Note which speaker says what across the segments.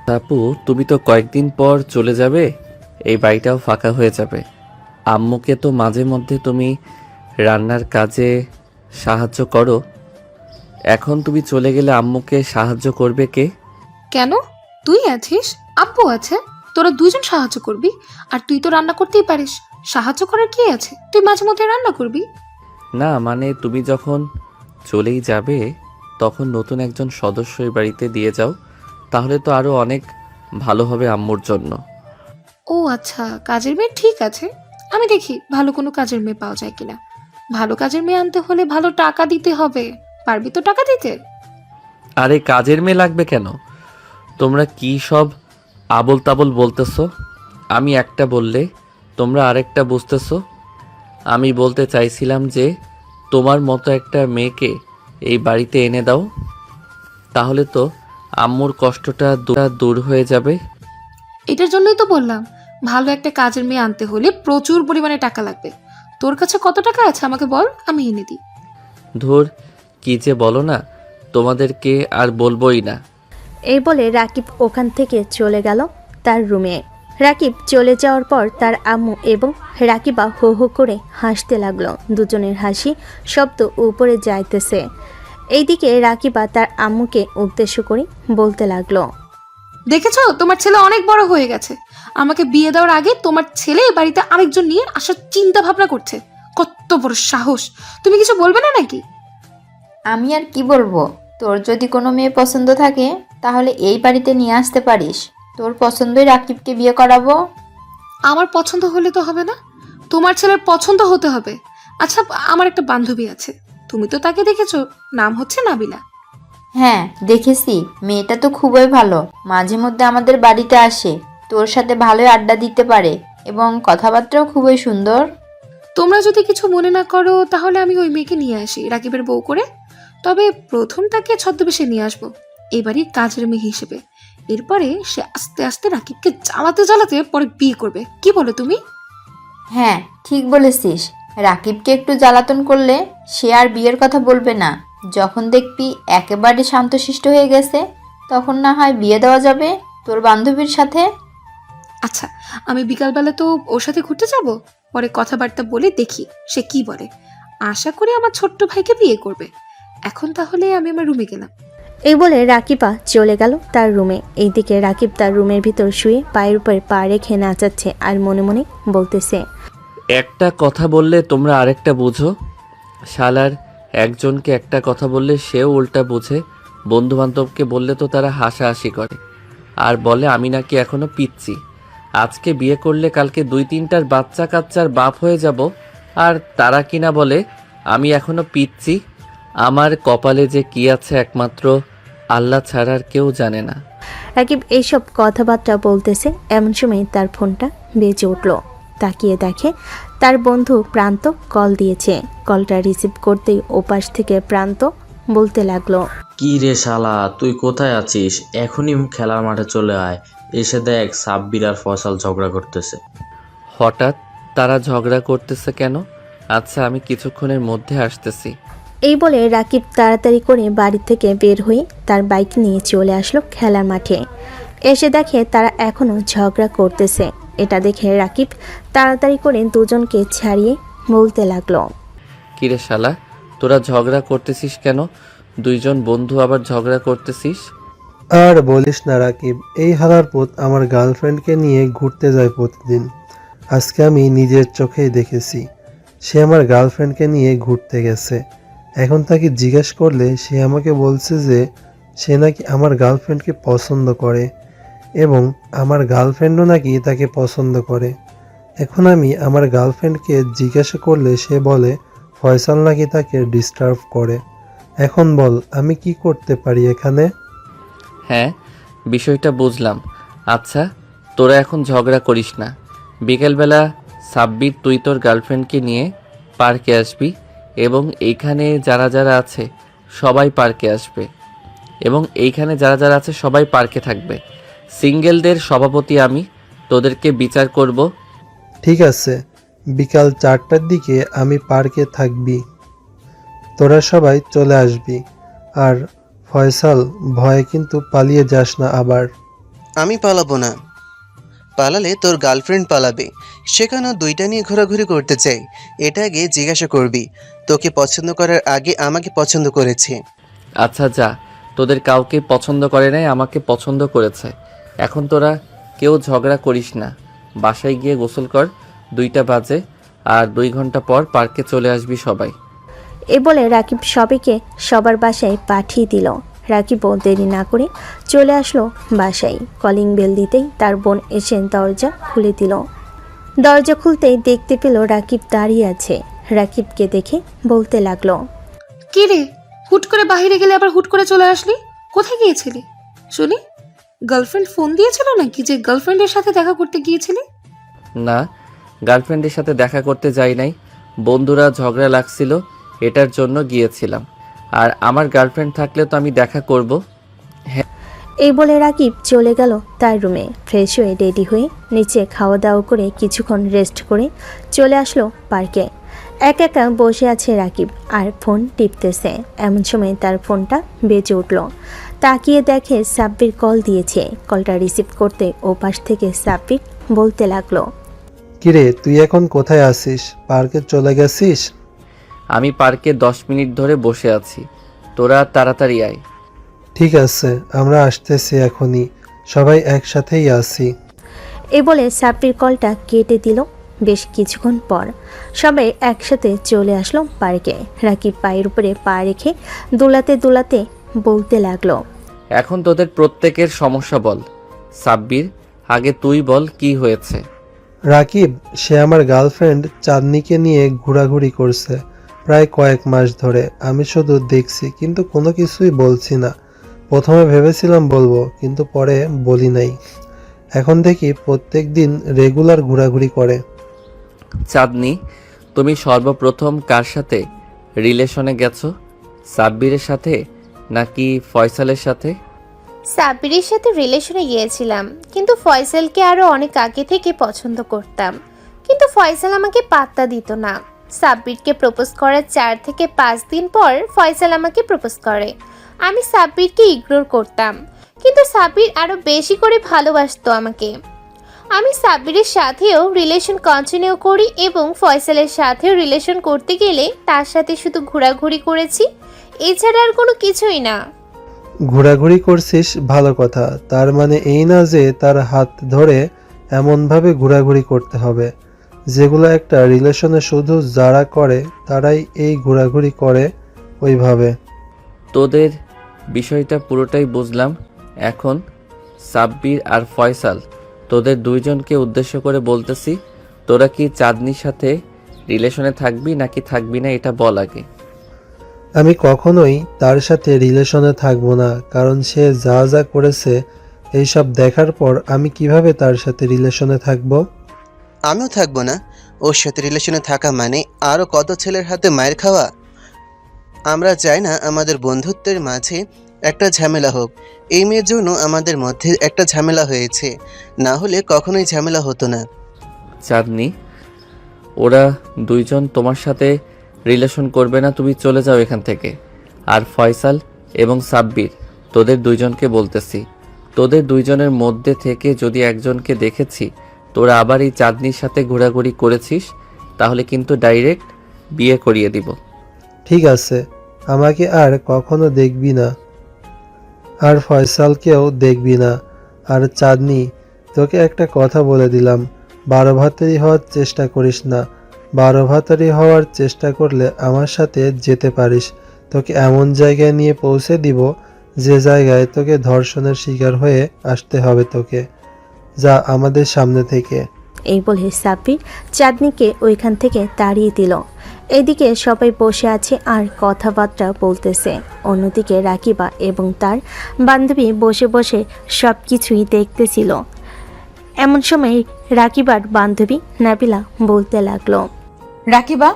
Speaker 1: আপু, তুমি তো কয়েকদিন পর চলে যাবে, এই বাড়িটাও ফাঁকা হয়ে যাবে। আম্মুকে তো মাঝে মধ্যে তুমি রান্নার কাজে সাহায্য করো। এখন তুমি চলে গেলে আম্মুকে সাহায্য করবে কে?
Speaker 2: কেন? তুই আছিস, আব্বু আছে, তোরা দুজন সাহায্য করবি। আর তুই তো রান্না করতেই পারিস, সাহায্য করার কি আছে? তুই মাঝে মধ্যে রান্না করবি।
Speaker 1: না মানে তুমি যখন চলেই যাবে তখন নতুন একজন সদস্য এই বাড়িতে দিয়ে যাও, তাহলে তো আরো অনেক ভালো হবে আম্মুর জন্য।
Speaker 2: ও আচ্ছা, কাজের মেয়ে, ঠিক আছে। আমি দেখি ভালো কোনো কাজের মেয়ে পাওয়া যায় কিনা। ভালো কাজের মেয়ে আনতে হলে ভালো টাকা দিতে হবে। পারবি তো টাকা দিতে?
Speaker 1: আরে কাজের মেয়ে লাগবে কেন? তোমরা কি সব আবোল তাবোল বলতেছো? আমি একটা বললে তোমরা আরেকটা বুঝতেছো। আমি বলতে চাইছিলাম যে তোমার মতো একটা মেয়েকে এই বাড়িতে এনে দাও, তাহলে তো আম্মুর কষ্টটা দূর হয়ে যাবে।
Speaker 2: এটার জন্যই তো বললাম, ভালো একটা কাজের মেয়ে আনতে হলে প্রচুর পরিমাণে টাকা লাগবে। তোর কাছে কত টাকা আছে আমাকে বল, আমি এনে দিই।
Speaker 1: ধুর, কি যে বলো না, তোমাদেরকে আর বলবোই না।
Speaker 3: এই বলে রাকিব ওখান থেকে চলে গেল তার রুমে। রাকিব চলে যাওয়ার পর তার আম্মু এবং রাকিবা হো হো করে হাসতে লাগলো। দুজনের হাসি শব্দ উপরে যাইতেছে। এইদিকে রাকিবা তার আম্মুকে উদ্দেশ্য করে বলতে লাগলো,
Speaker 2: দেখেছো, তোমার ছেলে অনেক বড় হয়ে গেছে। আমাকে বিয়ে দেওয়ার আগে তোমার ছেলে এ বাড়িতে আরেকজন নিয়ে আসার চিন্তা ভাবনা করছে। কত বড় সাহস! তুমি কিছু বলবে না নাকি?
Speaker 4: আমি আর কি বলবো? তোর যদি কোনো মেয়ে পছন্দ থাকে তাহলে এই বাড়িতে নিয়ে আসতে পারিস। তোর পছন্দই রাকিবকে বিয়ে করাবো।
Speaker 2: আমার পছন্দ হলে তো হবে না, তোমার ছেলের পছন্দ হতে হবে। আচ্ছা, আমার একটা বান্ধবী আছে, তুমি তো তাকে দেখেছো, নাম হচ্ছে নাবিলা।
Speaker 4: হ্যাঁ দেখেছি, মেয়েটা তো খুবই ভালো। মাঝে মধ্যে আমাদের বাড়িতে আসে, তোর সাথে ভালোই আড্ডা দিতে পারে এবং কথাবার্তাও খুবই সুন্দর।
Speaker 2: তোমরা যদি কিছু মনে না করো তাহলে আমি ওই মেয়েকে নিয়ে আসি রাকিবের বউ করে। তবে প্রথম তাকে ছদ্মবেশে নিয়ে আসবো, এবারই কাজের মেয়ে হিসেবে। এরপরে সে আস্তে আস্তে রাকিবকে জ্বালাতে জ্বালাতে পরে বিয়ে করবে। কি বলো তুমি?
Speaker 4: হ্যাঁ ঠিক বলেছিস, রাকিবকে একটু জ্বালাতন করলে সে আর বিয়ের কথা বলবে না। যখন দেখবি একেবারে শান্তশিষ্ট হয়ে গেছে তখন না হয় বিয়ে দেওয়া যাবে তোর বান্ধবীর সাথে।
Speaker 2: আচ্ছা, আমি বিকালবেলা তো ওর সাথে ঘুরতে যাব, পরে কথাবার্তা বলে দেখি সে কি বলে। আশা করি আমার ছোট্ট ভাইকে বিয়ে করবে। এখন তাহলে আমি আমার রুমে গেলাম।
Speaker 3: এই বলে রাকিবা চলে গেল তার রুমে। এইদিকে রাকিব তার রুমের ভিতর শুয়ে পায়ের উপর পা রেখে নাচাচ্ছে আর মনে মনে বলতেছে,
Speaker 1: একটা কথা বললে তোমরা আরেকটা বুঝো। শালার একজনকে একটা কথা বললে সেও উল্টা বুঝে। বন্ধু বান্ধবকে বললে তো তারা হাসাহাসি করে আর বলে আমি নাকি এখনো পিচ্ছি। আজকে বিয়ে করলে কালকে 2-3টার বাচ্চা কাচ্চার বাপ হয়ে যাব, আর তারা কিনা বলে আমি এখনো পিচ্ছি। আমার কপালে যে কি আছে একমাত্র আল্লাহ ছাড়া আর কেউ জানে না।
Speaker 3: রাকিব এইসব কথাবার্তা বলতেছে, এমন সময় তার ফোনটা বেজে উঠল। তাকিয়ে দেখে তার বন্ধু প্রান্ত কল দিয়েছে। কলটা রিসিভ করতেই ওপাশ থেকে প্রান্ত বলতে লাগলো,
Speaker 5: কি রে শালা, তুই কোথায় আছিস? এখনই খেলার মাঠে চলে আয়। এসে দেখ সাব্বির আর ফয়সাল ঝগড়া করতেছে।
Speaker 1: হঠাৎ তারা ঝগড়া করতেছে কেন? আচ্ছা, আমি কিছুক্ষণের মধ্যে আসতেছি।
Speaker 3: এই বলে রাকিব তাড়াতাড়ি করে বাড়ি থেকে বের হয়ে তার বাইক নিয়ে চলে আসলো খেলার মাঠে। এসে দেখে তারা এখনও ঝগড়া করতেছে। এটা দেখে রাকিব তাড়াতাড়ি করে দুজনকে ছাড়িয়ে বলতে লাগলো,
Speaker 1: কিরে শালা, তোরা ঝগড়া করতেছিস কেন? দুইজন বন্ধু আবার ঝগড়া করতেছিস?
Speaker 6: আর বলিস না রাকিব, এই হালার পুত আমার গার্লফ্রেন্ডকে নিয়ে ঘুরতে যায় প্রতিদিন। আজকে আমি নিজের চোখেই দেখেছি, সে আমার গার্লফ্রেন্ডকে নিয়ে ঘুরতে গেছে। এখন তাকে জিজ্ঞেস করলে সে আমাকে বলছে যে সে নাকি আমার গার্লফ্রেন্ডকে পছন্দ করে এবং আমার গার্লফ্রেন্ডও নাকি তাকে পছন্দ করে। এখন আমি আমার গার্লফ্রেন্ডকে জিজ্ঞাসা করলে সে বলে ফয়সাল নাকি তাকে ডিস্টার্ব করে। এখন বল আমি কি করতে পারি এখানে?
Speaker 1: হ্যাঁ, বিষয়টা বুঝলাম। আচ্ছা, তোরা এখন ঝগড়া করিস না। বিকেলবেলা সাব্বির তুই তোর গার্লফ্রেন্ডকে নিয়ে পার্কে আসবি এবং এইখানে যারা যারা আছে সবাই পার্কে আসবে এবং এইখানে যারা যারা আছে সবাই পার্কে থাকবে। সিঙ্গেলদের সভাপতি আমি, তোদেরকে বিচার করব।
Speaker 6: ঠিক আছে, বিকাল 4টার দিকে আমি পার্কে থাকবি, তোরা সবাই চলে আসবি। আর ফয়সাল, ভয়ে কিন্তু পালিয়ে যাস না আবার।
Speaker 7: আমি পালাবো না। পালালে তোর গার্লফ্রেন্ড পালাবে। সেখানেও দুইটা নিয়ে ঘোরাঘুরি করতে চাই। এটা আগে জিজ্ঞাসা করবি, তোকে পছন্দ করার আগে আমাকে পছন্দ করেছে।
Speaker 1: আচ্ছা যা, তোদের কাউকে পছন্দ করে নাই, আমাকে পছন্দ করেছে। এখন তোরা কেউ ঝগড়া করিস না, বাসায় গিয়ে গোসল কর। 2টা বাজে, আর 2 ঘন্টা পর পার্কে চলে আসবি সবাই।
Speaker 3: এ বলে রাকিব সবাইকে সবার বাসায় পাঠিয়ে দিল। রাকিবও দেরি না করে চলে আসলো বাসায়। কলিং বেল দিতেই তার বোন এসে দরজা খুলে দিল। দরজা খুলতেই দেখতে পেল রাকিব দাঁড়িয়ে আছে। রাকিবকে দেখে বলতে লাগলো,
Speaker 2: কি রে, হুট করে বাইরে গেলে আবার হুট করে চলে আসলি? কোথায় গিয়েছিলি শুনি? গার্লফ্রেন্ড ফোন দিয়েছিল নাকি যে গার্লফ্রেন্ডের সাথে দেখা করতে গিয়েছিলি?
Speaker 1: না, গার্লফ্রেন্ডের সাথে দেখা করতে যাই নাই, বন্ধুরা ঝগড়া লাগছিল এটার জন্য গিয়েছিলাম। আর আমার গার্লফ্রেন্ড থাকলে তো আমি দেখা করব।
Speaker 3: এই বলে রাকিব চলে গেল তার রুমে। ফ্রেশ হয়ে রেডি হয়ে নিচে খাওয়া দাওয়া করে কিছুক্ষণ রেস্ট করে চলে আসলো পার্কে। একা একা বসে আছে রাকিব আর ফোন টিপতেছে। এমন সময় তার ফোনটা বেজে উঠল। তাকিয়ে দেখে সাব্বির কল দিয়েছে। কলটা রিসিভ করতে ওপাশ থেকে সাব্বির বলতে লাগলো,
Speaker 6: কিরে তুই এখন কোথায় আছিস? পার্কে চলে গেছিস?
Speaker 1: আমি পার্কে 10 মিনিট ধরে বসে আছি, তোরা তাড়াতাড়ি আয়।
Speaker 6: ঠিক আছে, আমরা আসতেছি এখনই, সবাই একসাথেই আছি।
Speaker 3: এ বলে সাব্বির কলটা কেটে দিল। বেশ কিছুক্ষণ পর সবাই একসাথে চলে আসলো পার্কে। রাকিব পায়ের উপরে পা রেখে দোলাতে দোলাতে বলতে লাগলো,
Speaker 1: এখন তোদের প্রত্যেকের সমস্যা বল। সাব্বির, আগে তুই বল কি হয়েছে।
Speaker 6: রাকিব, সে আমার গার্লফ্রেন্ড চাঁদনিকে নিয়ে ঘোরাঘুরি করছে প্রায় কয়েক মাস ধরে। আমি শুধু দেখছি কিন্তু কোনো কিছুই বলছি না। প্রথমে ভেবেছিলাম বলবো, কিন্তু পরে বলি নাই। এখন দেখি প্রত্যেক দিন রেগুলার ঘোরাঘুরি করে।
Speaker 1: চাঁদনি, তুমি সর্বপ্রথম কার সাথে রিলেশনে গেছো? সাব্বিরের সাথে নাকি ফয়সালের সাথে?
Speaker 8: সাব্বিরের সাথে রিলেশনে গিয়েছিলাম, কিন্তু ফয়সালকে আরও অনেক আগে থেকে পছন্দ করতাম, কিন্তু ফয়সাল আমাকে পাত্তা দিত না। সাব্বিরকে প্রপোজ করার 4 থেকে 5 দিন পর ফয়সাল আমাকে প্রপোজ করে। আমি সাব্বিরকে ইগনোর করতাম, কিন্তু সাব্বির আরও বেশি করে ভালোবাসতো আমাকে। আমি সাব্বিরের সাথেও রিলেশন কন্টিনিউ করি এবং ফয়সালের সাথেও রিলেশন করতে গেলে তার সাথে শুধু ঘোরাঘুরি করেছি, এছাড়া আর কোনো কিছুই না।
Speaker 6: ঘোরাঘুরি করছিস ভালো কথা, তার মানে এই না যে তার হাত ধরে এমনভাবে ঘোরাঘুরি করতে হবে। যেগুলো একটা রিলেশনে শুধু যারা করে তারাই এই ঘোরাঘুরি করে ওইভাবে।
Speaker 1: তোদের বিষয়টা পুরোটাই বুঝলাম। এখন সাব্বির আর ফয়সাল, তোদের দুইজনকে উদ্দেশ্য করে বলতেছি, তোরা কি চাঁদনির সাথে রিলেশনে থাকবি নাকি থাকবি না এটা বল আগে।
Speaker 6: আমি কখনোই তার সাথে রিলেশনে থাকবো না, কারণ সে যা যা করেছে এইসব দেখার পর আমি কিভাবে তার সাথে রিলেশনে থাকবো?
Speaker 7: আমিও থাকবো না। ওর সাথে রিলেশনে থাকা মানে আরও কত ছেলের হাতে মায়ের খাওয়া। আমরা চাই না আমাদের বন্ধুত্বের মাঝে একটা ঝামেলা হোক। এই মেয়ের জন্য আমাদের মধ্যে একটা ঝামেলা হয়েছে, না হলে কখনোই ঝামেলা হতো না।
Speaker 1: চাঁদনি, ওরা দুইজন তোমার সাথে রিলেশন করবে না, তুমি চলে যাও এখান থেকে। আর ফয়সাল এবং সাব্বির, তোদের দুইজনকে বলতেছি, তোদের দুইজনের মধ্যে থেকে যদি একজনকে দেখেছি তোরা আবার এই চাঁদনির সাথে ঘোরাঘুরি করেছিস, তাহলে কিন্তু ডাইরেক্ট বিয়ে করিয়ে দিব।
Speaker 6: ঠিক আছে, আমাকে আর কখনো দেখবি না, আর ফয়সালকেও দেখবি না। আর চাঁদনি, তোকে একটা কথা বলে দিলাম, 12 ভাতারি হওয়ার চেষ্টা করিস না। 12 ভাতারি হওয়ার চেষ্টা করলে আমার সাথে যেতে পারিস। তোকে এমন জায়গায় নিয়ে পৌঁছে দিব যে জায়গায় তোকে ধর্ষণের শিকার হয়ে আসতে হবে তোকে। যা আমাদের সামনে থেকে।
Speaker 3: এই বলে সাব্বির চাঁদনিকে ওইখান থেকে তাড়িয়ে দিল। এদিকে সবাই বসে আছে আর কথাবার্তা বলতেছে। অন্যদিকে রাকিবা এবং তার বান্ধবী বসে বসে সব কিছুই দেখতেছিল। এমন সময় রাকিবার বান্ধবী নাবিলা বলতে লাগলো,
Speaker 9: রাকিবা,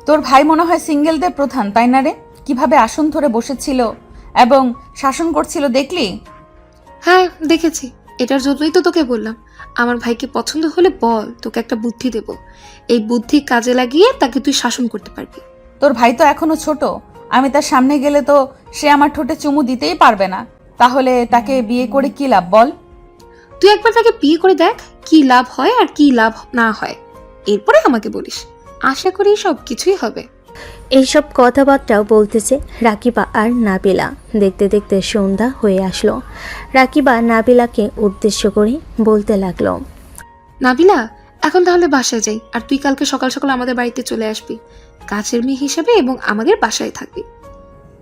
Speaker 9: তোর ভাই মনে হয় সিঙ্গেলদের প্রধান, তাই না রে? কিভাবে আসন ধরে বসেছিল এবং শাসন করছিল দেখলি?
Speaker 2: হ্যাঁ দেখেছি, এটার জন্যই তো তোকে বললাম, আমার ভাইকে পছন্দ হলে বল, তোকে একটা বুদ্ধি দেব। এই বুদ্ধি কাজে লাগিয়ে তাকে তুই শাসন করতে পারবি।
Speaker 9: তোর ভাই তো এখনো ছোট, আমি তার সামনে গেলে তো সে আমার ঠোঁটে চুমু দিতেই পারবে না। তাহলে তাকে বিয়ে করে কি লাভ বল?
Speaker 2: তুই একবার তাকে বিয়ে করে দেখ, কি লাভ হয় আর কি লাভ না হয়, এরপরে আমাকে বলিস। আশা করি সব কিছুই হবে।
Speaker 3: এইসব কথাবার্তাও বলতেছে রাকিবা আর নাবিলা। দেখতে দেখতে সন্ধ্যা হয়ে আসলো। রাকিবা নাবিলাকে উদ্দেশ্য করে বলতে লাগলো,
Speaker 2: নাবিলা, এখন তাহলে বাসায় যাই, আর তুই কালকে সকাল সকাল আমাদের বাড়িতে চলে আসবি কাছের মেয়ে হিসেবে এবং আমাদের বাসায় থাকবি।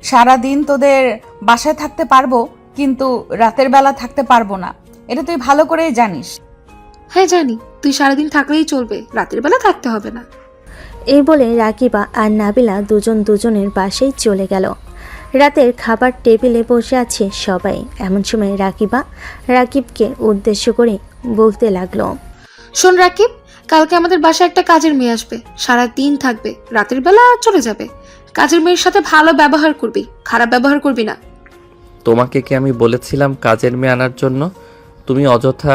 Speaker 9: সারাদিন তোদের বাসায় থাকতে পারবো, কিন্তু রাতের বেলা থাকতে পারবো না, এটা তুই ভালো করেই জানিস।
Speaker 2: হ্যাঁ জানি, তুই সারাদিন থাকলেই চলবে, রাতের বেলা থাকতে হবে না।
Speaker 3: এই বলে রাকিবা আর নাবিলা দুজন দুজনের বাসায় চলে গেল। রাতের খাবার টেবিলে বসে আছে সবাই। এমন সময় রাকিবা রাকিবকে উদ্দেশ্য করে বলতে লাগলো,
Speaker 2: শোন রাকিব, কালকে আমাদের বাসায় একটা কাজের মেয়ে আসবে, সারা দিন থাকবে, রাতের বেলা চলে যাবে। কাজের মেয়ের সাথে ভালো ব্যবহার করবি, খারাপ ব্যবহার করবি না।
Speaker 1: তোমাকে কি আমি বলেছিলাম কাজের মেয়ে আনার জন্য? তুমি অযথা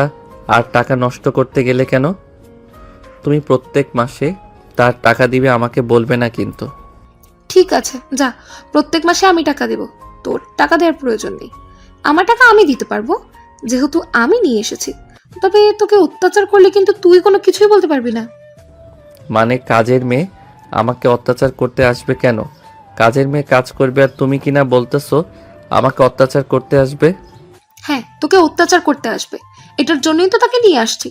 Speaker 1: আর টাকা নষ্ট করতে গেলে কেন? তুমি প্রত্যেক মাসে তার টাকা দিবে, আমাকে বলবে না কিন্তু।
Speaker 2: ঠিক আছে, যা, প্রত্যেক মাসে আমি টাকা দেব, তোর টাকা দেওয়ার প্রয়োজন নেই। আমার টাকা আমি দিতে পারবো, যেহেতু আমি নিয়ে এসেছি। তবে তোকে অত্যাচার করলে কিন্তু তুই কোনো কিছুই বলতে পারবি না।
Speaker 1: মানে কাজের মেয়ে আমাকে অত্যাচার করতে আসবে কেন? কাজের মেয়ে কাজ করবে আর তুমি কিনা বলতেছো আমাকে অত্যাচার করতে আসবে?
Speaker 2: হ্যাঁ, তোকে অত্যাচার করতে আসবে, এটার জন্যই তো তাকে নিয়ে আসছি।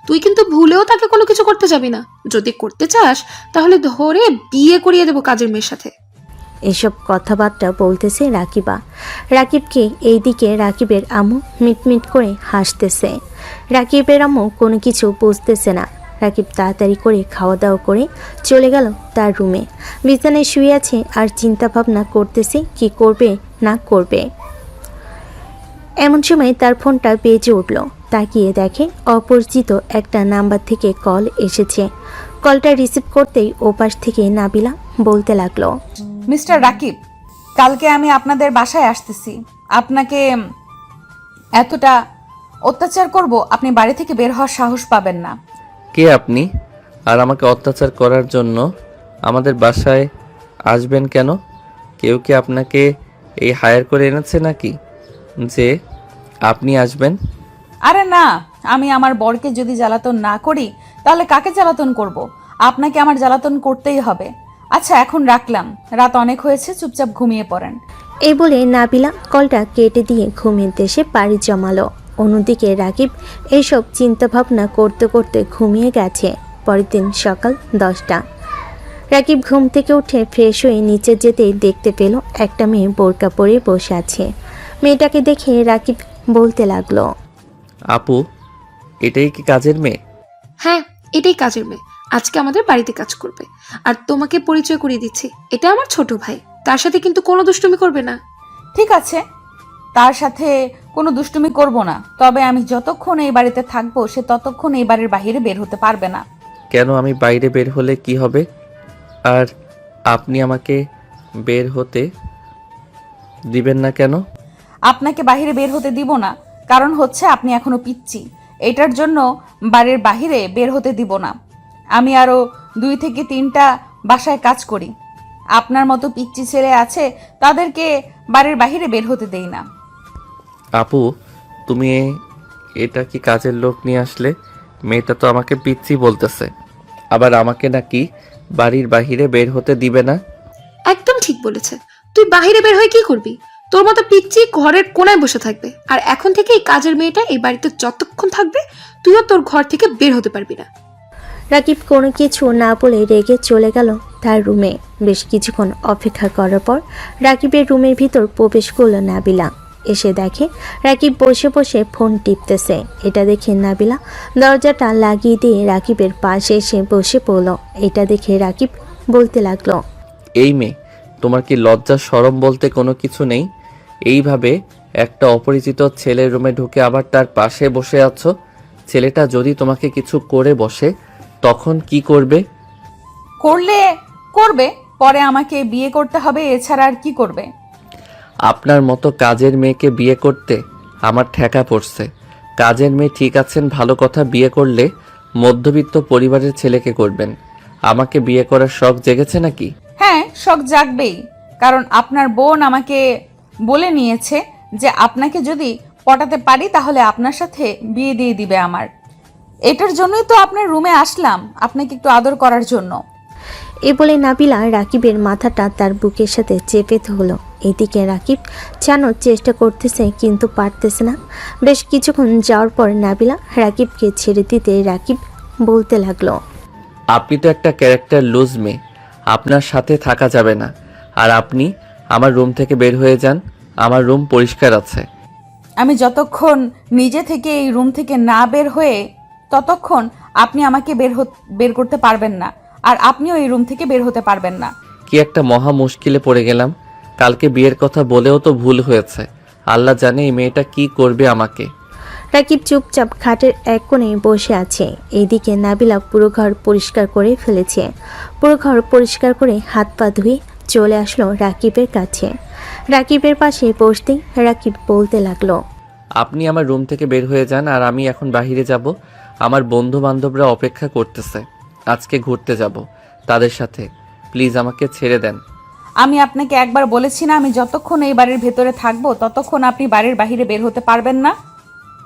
Speaker 2: তুই কিন্তু ভুলেও তাকে কোনো কিছু করতে যাবি না। যদি করতে চাস তাহলে ধরে বিয়ে করিয়ে দেবো কাজের মেয়ের সাথে।
Speaker 3: এসব কথাবার্তা বলতেছে রাকিবা। রাকিবকে এইদিকে রাকিবের আম্মু মিটমিট করে হাসতেছে। রাকিবের আম্মু কোনো কিছু বুঝতেছে না। রাকিব তাড়াতাড়ি করে খাওয়া দাওয়া করে চলে গেল তার রুমে। বিছানায় শুয়ে আছে আর চিন্তা ভাবনা করতেছে কি করবে না করবে। এমন সময় তার ফোনটা বেজে উঠল। তাকিয়ে দেখে অপরিচিত একটা নাম্বার থেকে কল এসেছে। কলটা রিসিভ করতেই ওপাশ থেকে নাবিলা বলতে লাগলো,
Speaker 9: মিস্টার রাকিব, কালকে আমি আপনাদের বাসায় আসতেছি। আপনাকে এতটা অত্যাচার করব, আপনি বাড়ি থেকে বের হওয়ার সাহস পাবেন না।
Speaker 1: কে আপনি? আর আমাকে অত্যাচার করার জন্য আমাদের বাসায় আসবেন কেন? কেউ কি আপনাকে এই হায়ার করে এনেছে নাকি যে আপনি আসবেন?
Speaker 9: আরে না, আমি আমার বরকে যদি জ্বালাতন না করি তাহলে কাকে জ্বালাতন করব? আপনাকে আমার জ্বালাতন করতেই হবে। আচ্ছা, এখন রাখলাম, রাত অনেক হয়েছে, চুপচাপ ঘুমিয়ে পড়েন।
Speaker 3: এই বলে নাবিলা কলটা কেটে দিয়ে ঘুমের দেশে পাড়ি জমালো। অন্যদিকে রাকিব এইসব চিন্তাভাবনা করতে করতে ঘুমিয়ে গেছে। পরের দিন সকাল 10টা। রাকিব ঘুম থেকে উঠে ফ্রেশ হয়ে নিচে যেতেই দেখতে পেল একটা মেয়ে বোরকা পরে বসে আছে। মেয়েটাকে দেখে রাকিব বলতে লাগলো,
Speaker 1: আপু, এটাই কি কাজের মেয়ে?
Speaker 2: হ্যাঁ, এটাই কাজের মেয়ে, আজকে আমাদের বাড়িতে কাজ করবে। আর তোমাকে পরিচয় করিয়ে দিচ্ছি, এটা আমার ছোট ভাই, তার সাথে কিন্তু কোনো দুষ্টুমি করবে না।
Speaker 9: ঠিক আছে, তার সাথে কোনো দুষ্টুমি করব না, তবে আমি যতক্ষণ এই বাড়িতে থাকবো সে ততক্ষণ এই বাড়ির বাইরে বের হতে পারবে না।
Speaker 1: কেন? আমি বাইরে বের হলে কি হবে? আর আপনি আমাকে বের হতে দিবেন না কেন?
Speaker 9: আপনাকে বাইরে বের হতে দিব না, কারণ হচ্ছে আপনি এখনো পিচ্চি। এটার জন্য বাড়ির বাইরে বের হতে দিব না। আমি আরো 2 থেকে 3টা বাসায় কাজ করি, আপনার মতো পিচ্চি ছেলে আছে, তাদেরকে বাড়ির বাইরে বের হতে দেই না।
Speaker 1: আপু, তুমি এটা কি কাজের লোক নিয়ে আসলে? মেয়েটা তো আমাকে পিচ্ছি বলতেছে, আবার আমাকে নাকি বাড়ির বাহিরে বের হতে দিবে না।
Speaker 2: একদম ঠিক বলেছে, তুই বাইরে বের হয়ে কি করবি? তোর মতো পিচ্চি ঘরের কোনায় বসে থাকবে। আর এখন থেকে এই কাজের মেয়েটা এই বাড়িতে যতক্ষণ থাকবে তুইও তোর ঘর থেকে বের হতে পারবি না।
Speaker 3: রাকিব কোনো কিছু না বলে রেগে চলে গেল তার রুমে। বেশ কিছুক্ষণ অপেক্ষা করার পর রাকিবের রুমের ভিতর প্রবেশ করলো নাবিলা। এসে দেখে রাকিব বসে বসে ফোন টিপতেছে। এটা দেখে নাবিলা দরজাটা লাগিয়ে দিয়ে রাকিবের পাশে এসে বসে পড়ল। এটা দেখে রাকিব বলতে লাগলো,
Speaker 1: এই মেয়ে, তোমার কি লজ্জা শরম বলতে কোনো কিছু নেই? এইভাবে একটা অপরিচিত ছেলের রুমে ঢুকে আবার তার পাশে বসে আছো। ছেলেটা যদি তোমাকে কিছু করে বসে তখন কি করবে?
Speaker 9: করলে করবে, পরে আমাকে বিয়ে করতে হবে, এছাড়া আর কি করবে?
Speaker 1: আপনার মতো কাজের মেয়েকে বিয়ে করতে আমার ঠেকা পড়ছে। কাজের মেয়ে ঠিক আছেন, ভালো কথা, বিয়ে করলে মধ্যবিত্ত পরিবারের ছেলেকে করবেন। আমাকে বিয়ে করার শখ জেগেছে নাকি?
Speaker 9: হ্যাঁ, শখ জাগবেই, কারণ আপনার বোন আমাকে বলে নিয়েছে যে আপনাকে যদি পটাতে পারি তাহলে আপনার সাথে বিয়ে দিয়ে দিবে আমার। এটার জন্যই তো আপনার রুমে আসলাম, আপনাকে একটু আদর করার জন্য।
Speaker 3: এ বলে নাবিলা রাকিবের মাথাটা তার বুকের সাথে চেপে ধরল। এদিকে রাকিব জানার চেষ্টা করতেছে কিন্তু পারতেছে না। বেশ কিছুক্ষণ যাওয়ার পর নাবিলা রাকিবকে ছেড়ে দিতে রাকিব বলতে লাগলো,
Speaker 1: আপনি তো একটা ক্যারেক্টার লুজ মেয়ে, আপনার সাথে থাকা যাবে না। আর আপনি আমার রুম থেকে বের হয়ে যান, আমার রুম পরিষ্কার আছে।
Speaker 9: আমি যতক্ষণ নিজে থেকে এই রুম থেকে না বের হয়ে ততক্ষণ আপনি আমাকে বের করতে পারবেন না, আর আপনিও এই রুম থেকে বের হতে পারবেন না।
Speaker 1: কি একটা মহা মুশকিলে পড়ে গেলাম। কালকে বিয়ের কথা বলেও তো ভুল হয়েছে। আল্লাহ জানে এই মেয়েটা কি করবে আমাকে।
Speaker 3: রাকিব চুপচাপ খাটের এক কোণে বসে আছে। এইদিকে নাবিলা পুরো ঘর পরিষ্কার করে ফেলেছে। পুরো ঘর পরিষ্কার করে হাত পা ধুয়ে চলে আসলো রাকিবের কাছে। রাকিবের পাশে বসতেই রাকিব বলতে লাগলো,
Speaker 1: আপনি আমার রুম থেকে বের হয়ে যান, আর আমি এখন বাইরে যাব। আমার বন্ধু বান্ধবরা অপেক্ষা করতেছে, আজকে ঘুরতে যাব তাদের সাথে। প্লিজ আমাকে ছেড়ে দেন।
Speaker 9: আমি আপনাকে একবার বলেছি না, আমি যতক্ষণ এই বাড়ির ভেতরে থাকবো ততক্ষণ আপনি বাড়ির বাইরে বের হতে পারবেন না?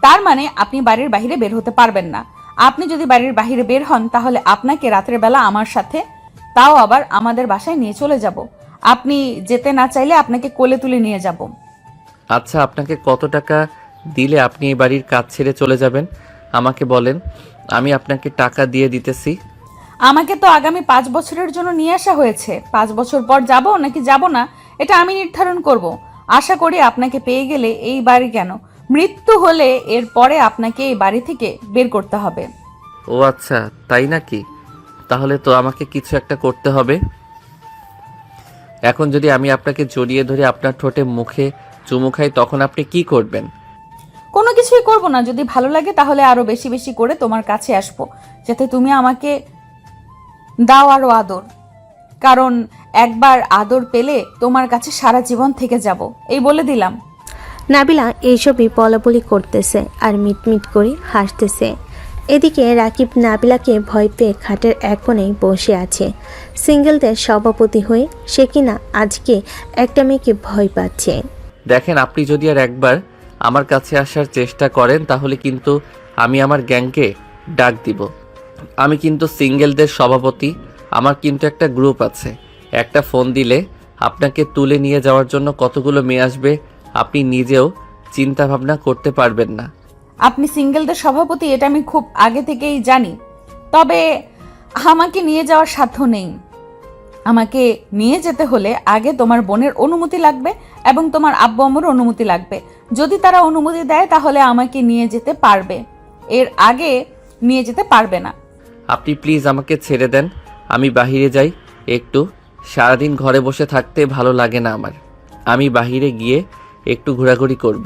Speaker 9: তার মানে আপনি বাড়ির বাইরে বের হতে পারবেন না। আপনি যদি বাড়ির বাইরে বের হন তাহলে আপনাকে রাতের বেলা আমার সাথে, তাও আবার আমাদের বাসায় নিয়ে চলে যাব। আপনি যেতে না চাইলে আপনাকে কোলে তুলে নিয়ে যাব।
Speaker 1: আচ্ছা, আপনাকে কত টাকা দিলে আপনি এই বাড়ির কাজ ছেড়ে চলে যাবেন আমাকে বলেন, আমি আপনাকে টাকা দিয়ে দিতেছি।
Speaker 9: আমাকে তো আগামী 5 বছরের জন্য নিয়ে আসা হয়েছে। 5 বছর পর যাব নাকি যাব না এটা আমি নির্ধারণ করব। আশা করি আপনাকে পেয়ে গেলে এই বাড়ি কেন, মৃত্যু হলে এর পরে আপনাকে এই বাড়ি থেকে বের করতে হবে।
Speaker 1: ও আচ্ছা, তাই নাকি? তাহলে তো আমাকে কিছু একটা করতে হবে। এখন যদি আমি আপনাকে জড়িয়ে ধরে আপনার ঠোঁটে মুখে চুমু খাই, তখন আপনি কি করবেন?
Speaker 9: কোনো কিছুই করব না। যদি ভালো লাগে তাহলে আরো বেশি বেশি করে তোমার কাছে আসবো, যাতে তুমি আমাকে দাও আরো আদর। কারণ একবার আদর পেলে তোমার কাছে সারা জীবন থেকে যাব, এই বলে দিলাম।
Speaker 3: নাবিলা এইসবই বলাবলি করতেছে আর মিটমিট করে হাসতেছে। এদিকে রাকিব নাবিলাকে ভয় পেয়ে খাটের এক কোণেই বসে আছে। সিঙ্গেলদের সভাপতি হয়ে সে কিনা আজকে একটা মেয়েকে ভয় পাচ্ছে।
Speaker 1: দেখেন, আপনি যদি আর একবার আমার কাছে আসার চেষ্টা করেন তাহলে কিন্তু আমি আমার গ্যাংকে ডাক দিব। আমি কিন্তু সিঙ্গেলদের সভাপতি। আমার কিন্তু একটা গ্রুপ আছে। একটা ফোন দিলে আপনাকে তুলে নিয়ে যাওয়ার জন্য কতগুলো মেয়ে আসবে আপনি নিজেও চিন্তা ভাবনা করতে পারবেন না।
Speaker 9: আপনি সিঙ্গেলদের সভাপতি এটা আমি খুব আগে থেকেই জানি, তবে আমাকে নিয়ে যাওয়ার সাধ্য নেই। আমাকে নিয়ে যেতে হলে আগে তোমার বোনের অনুমতি লাগবে এবং তোমার আব্বু আম্মুর অনুমতি লাগবে। যদি তারা অনুমতি দেয় তাহলে আমাকে নিয়ে যেতে পারবে, এর আগে নিয়ে যেতে পারবে না।
Speaker 1: আপনি প্লিজ আমাকে ছেড়ে দেন, আমি বাহিরে যাই একটু। সারাদিন ঘরে বসে থাকতে ভালো লাগে না আমার। আমি বাহিরে গিয়ে একটু ঘোরাঘুরি করব।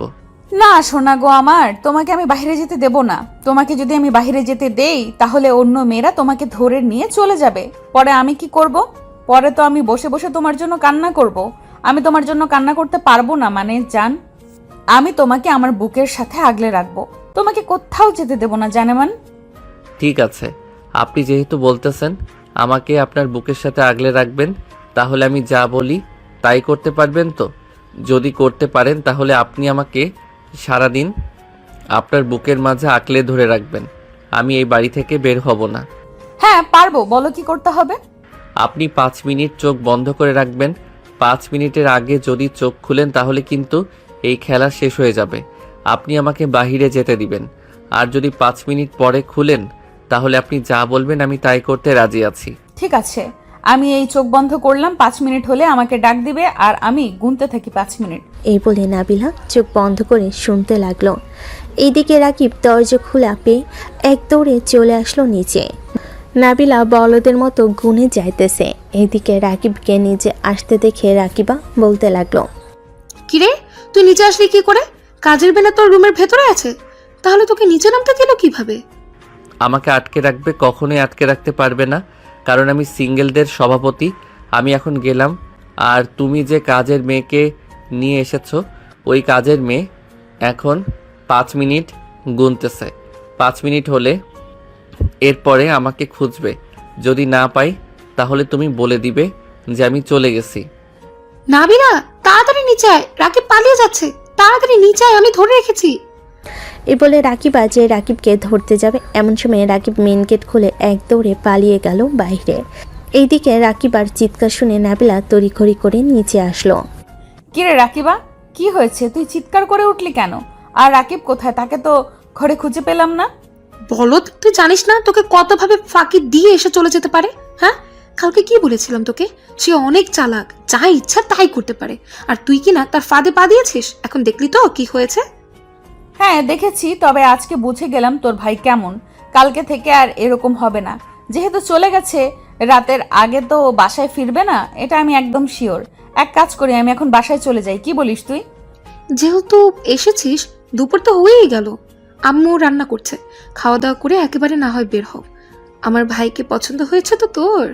Speaker 9: না সোনা গো আমার, তোমাকে আমি বাইরে যেতে দেব না। তোমাকে যদি আমি বাইরে যেতে দেই তাহলে অন্য মেয়েরা তোমাকে ধরে নিয়ে চলে যাবে। পরে আমি কি করব? পরে তো আমি বসে বসে তোমার জন্য কান্না করব। আমি তোমার জন্য কান্না করতে পারবো না মানে জান। আমি তোমাকে আমার বুকের সাথে আগলে রাখবো, তোমাকে কোথাও যেতে দেব না জানেমান।
Speaker 1: ঠিক আছে, আপনি যেহেতু বলতেছেন আমাকে আপনার বুকের সাথে আগলে রাখবেন, তাহলে আমি যা বলি তাই করতে পারবেন তো? যদি করতে পারেন তাহলে আপনি আমাকে সারাদিন আপনার বুকের মাঝে আঁকলে ধরে রাখবেন। আমি এই বাড়ি থেকে বের হব না।
Speaker 9: হ্যাঁ পারবো, বলো কি করতে হবে।
Speaker 1: আপনি 5 মিনিট চোখ বন্ধ করে রাখবেন। 5 মিনিটের আগে যদি চোখ খুলেন তাহলে কিন্তু এই খেলা শেষ হয়ে যাবে। আপনি আমাকে বাহিরে যেতে দিবেন। আর যদি 5 মিনিট পরে খুলেন তাহলে আপনি যা বলবেন আমি তাই করতে রাজি আছি।
Speaker 9: ঠিক আছে, আমি এই চোখ বন্ধ করলাম। 5 মিনিট হলে আমাকে ডাক দিবে আর আমি গুনতে থাকি 5 মিনিট।
Speaker 3: এই বলে নাবিলা চোখ বন্ধ করে শুনতে লাগলো। এইদিকে রাকিব দরজা খোলা পেয়ে এক দৌড়ে চলে আসলো নিচে। নাবিলা বলদের মতো গুনে যাইতেছে। এইদিকে রাকিবকে নিচে আসতে দেখে রাকিবা বলতে লাগলো,
Speaker 2: কিরে, তুই নিচে আসলি কি করে? কাজের বেলা তোর রুমের ভেতরে আছে, তাহলে তোকে নিচে নামতে দিল কিভাবে?
Speaker 1: আমাকে আটকে রাখবে? কখনোই আটকে রাখতে পারবে না, কারণ আমি সিঙ্গেলদের সভাপতি। আমি এখন গেলাম। আর তুমি যে কাজের মেয়েকে নিয়ে এসেছো, ওই কাজের মেয়ে এখন 5 মিনিট গুনতেছে। 5 মিনিট হলে এরপরে আমাকে খুঁজবে। যদি না পাই তাহলে তুমি বলে দিবে যে আমি চলে গেছি।
Speaker 2: নাবিলা, তাড়াতাড়ি নিচে আয়, রাকিব পালিয়ে যাচ্ছে। তাড়াতাড়ি নিচে আয়, আমি ধরে রেখেছি।
Speaker 3: এই বলে রাকিবা যে রাকিবকে ধরতে যাবে এমন সময় রাকিব মেন গেট খুলে এক দৌড়ে পালিয়ে গেল বাইরে। এইদিকে রাকিবার চিৎকার শুনে নাবিলা তড়িঘড়ি করে নিচে আসলো।
Speaker 9: কিরে রাকিবা, কি হয়েছে? তুই চিৎকার করে উঠলি কেন? আর রাকিব কোথায়? তাকে তো ঘরে খুঁজে পেলাম না।
Speaker 2: বলদ, তুই জানিস না তোকে কতভাবে ফাঁকি দিয়ে এসে চলে যেতে পারে? হ্যাঁ, কালকে কি বলেছিলাম তোকে? সে অনেক চালাক, যা ইচ্ছা তাই করতে পারে। আর তুই কি না তার ফাঁদে পা দিয়েছিস? এখন দেখলি তো কি হয়েছে।
Speaker 9: হ্যাঁ দেখেছি, তবে আজকে বুঝে গেলাম তোর ভাই কেমন। কালকে থেকে আর এরকম হবে না। যেহেতু চলে গেছে, রাতের আগে তো বাসায় ফিরবে না, এটা আমি একদম শিওর। এক কাজ করি, আমি এখন বাসায় চলে যাই, কি বলিস তুই?
Speaker 2: যেহেতু এসেছিস, দুপুর তো হয়েই গেল। আম্মু রান্না করছে, খাওয়া দাওয়া করে একেবারে না হয় বের হও। আমার ভাইকে পছন্দ হয়েছে তো তোর?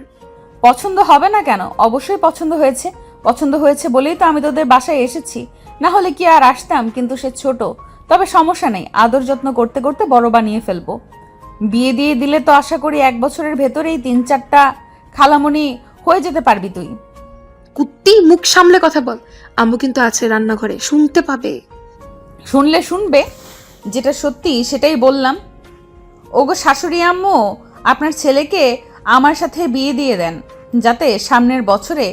Speaker 9: পছন্দ হবে না কেন? অবশ্যই পছন্দ হয়েছে। পছন্দ হয়েছে বলেই তো আমি তোদের বাসায় এসেছি, না হলে কি আর আসতাম? কিন্তু সে ছোট, তবে সমস্যা নেই, আদর যত্ন করতে করতে বড় বানিয়ে ফেলবো। বিয়ে দিয়ে দিলে তো আশা করি 1 বছরের ভেতরেই 3-4টা খালামণি হয়ে যেতে পারবি তুই।
Speaker 2: কুত্তি, মুখ সামলে কথা বল। আম্মু কিন্তু আছে রান্নাঘরে, শুনতে পাবে।
Speaker 9: শুনলে শুনবে, যেটা সত্যি সেটাই বললাম। ওগো শাশুড়ি আম্মু, আপনার ছেলেকে আমার সাথে বিয়ে দিয়ে দেন, যাতে সামনের বছরে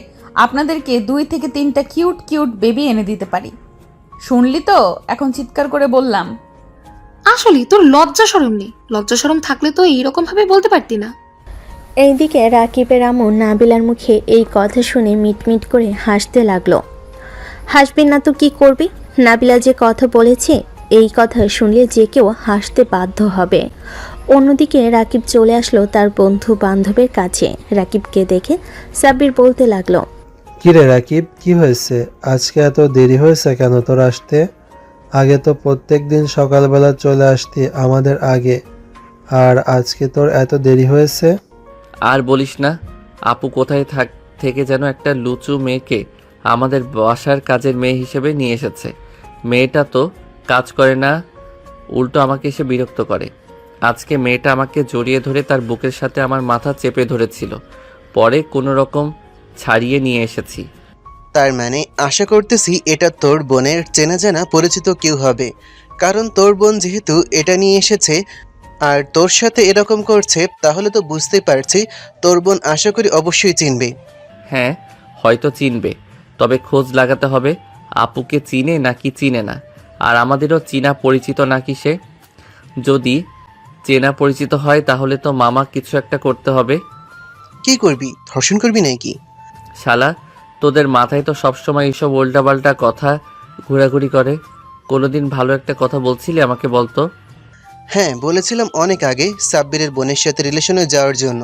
Speaker 9: আপনাদেরকে 2 থেকে 3টা কিউট কিউট বেবি এনে দিতে পারি। শুনলি তো? এখন চিৎকার করে বললাম।
Speaker 2: আসলে তোর লজ্জা শরম নেই? লজ্জা শরম থাকলে তো এইরকম ভাবে বলতে পারতি না।
Speaker 3: এইদিকে রাকিবের আম্মু নাবিলার মুখে এই কথা শুনে মিটমিট করে হাসতে লাগলো। হাসবি না তো কি করবি? নাবিলা যে কথা বলেছে, এই কথা শুনলে যে কেউ হাসতে বাধ্য হবে। অন্যদিকে রাকিব চলে আসলো তার বন্ধু বান্ধবের কাছে। রাকিবকে দেখে সাব্বির বলতে লাগলো,
Speaker 6: কিরে রাকিব, কি হয়েছে? আজকে এত দেরি হয়েছে কেন তোর আসতে? আগে তো প্রত্যেক দিন সকালবেলা চলে আসতি আমাদের আগে, আর আজকে তোর এত দেরি হয়েছে?
Speaker 1: আর বলিস না, আপু কোথায় থেকে যেন একটা লুচু মেয়েকে আমাদের বাসার কাজের মেয়ে হিসেবে নিয়ে এসেছে। মেয়েটা তো কাজ করে না, উল্টো আমাকে এসে বিরক্ত করে। আজকে মেয়েটা আমাকে জড়িয়ে ধরে তার বুকের সাথে আমার মাথা চেপে ধরেছিল, পরে কোনো রকম ছাড়িয়ে নিয়ে এসেছি।
Speaker 7: তার মানে আশা করতেছি এটা তোর বোনের চেনা জানা পরিচিত কেউ হবে, কারণ তোর বোন যেহেতু এটা নিয়ে এসেছে আর তোর সাথে এরকম করছে, তাহলে তো বুঝতেই পারছি তোর বোন আশা করি অবশ্যই চিনবে।
Speaker 1: হ্যাঁ, হয়তো চিনবে, তবে খোঁজ লাগাতে হবে আপুকে চিনে নাকি চিনে না, আর আমাদেরও চিনা পরিচিত নাকি সে। যদি চেনা পরিচিত হয় তাহলে তো মামা কিছু একটা করতে হবে।
Speaker 7: কি করবি? ধর্ষণ করবি নাকি?
Speaker 1: শালা, তোদের মাথায় তো সবসময় এইসব উল্টাপাল্টা কথা ঘোরাঘুরি করে। কোনোদিন ভালো একটা কথা বলছিলি আমাকে বলতো?
Speaker 7: হ্যাঁ বলেছিলাম অনেক আগে সাব্বিরের বোনের সাথে রিলেশনে যাওয়ার জন্য,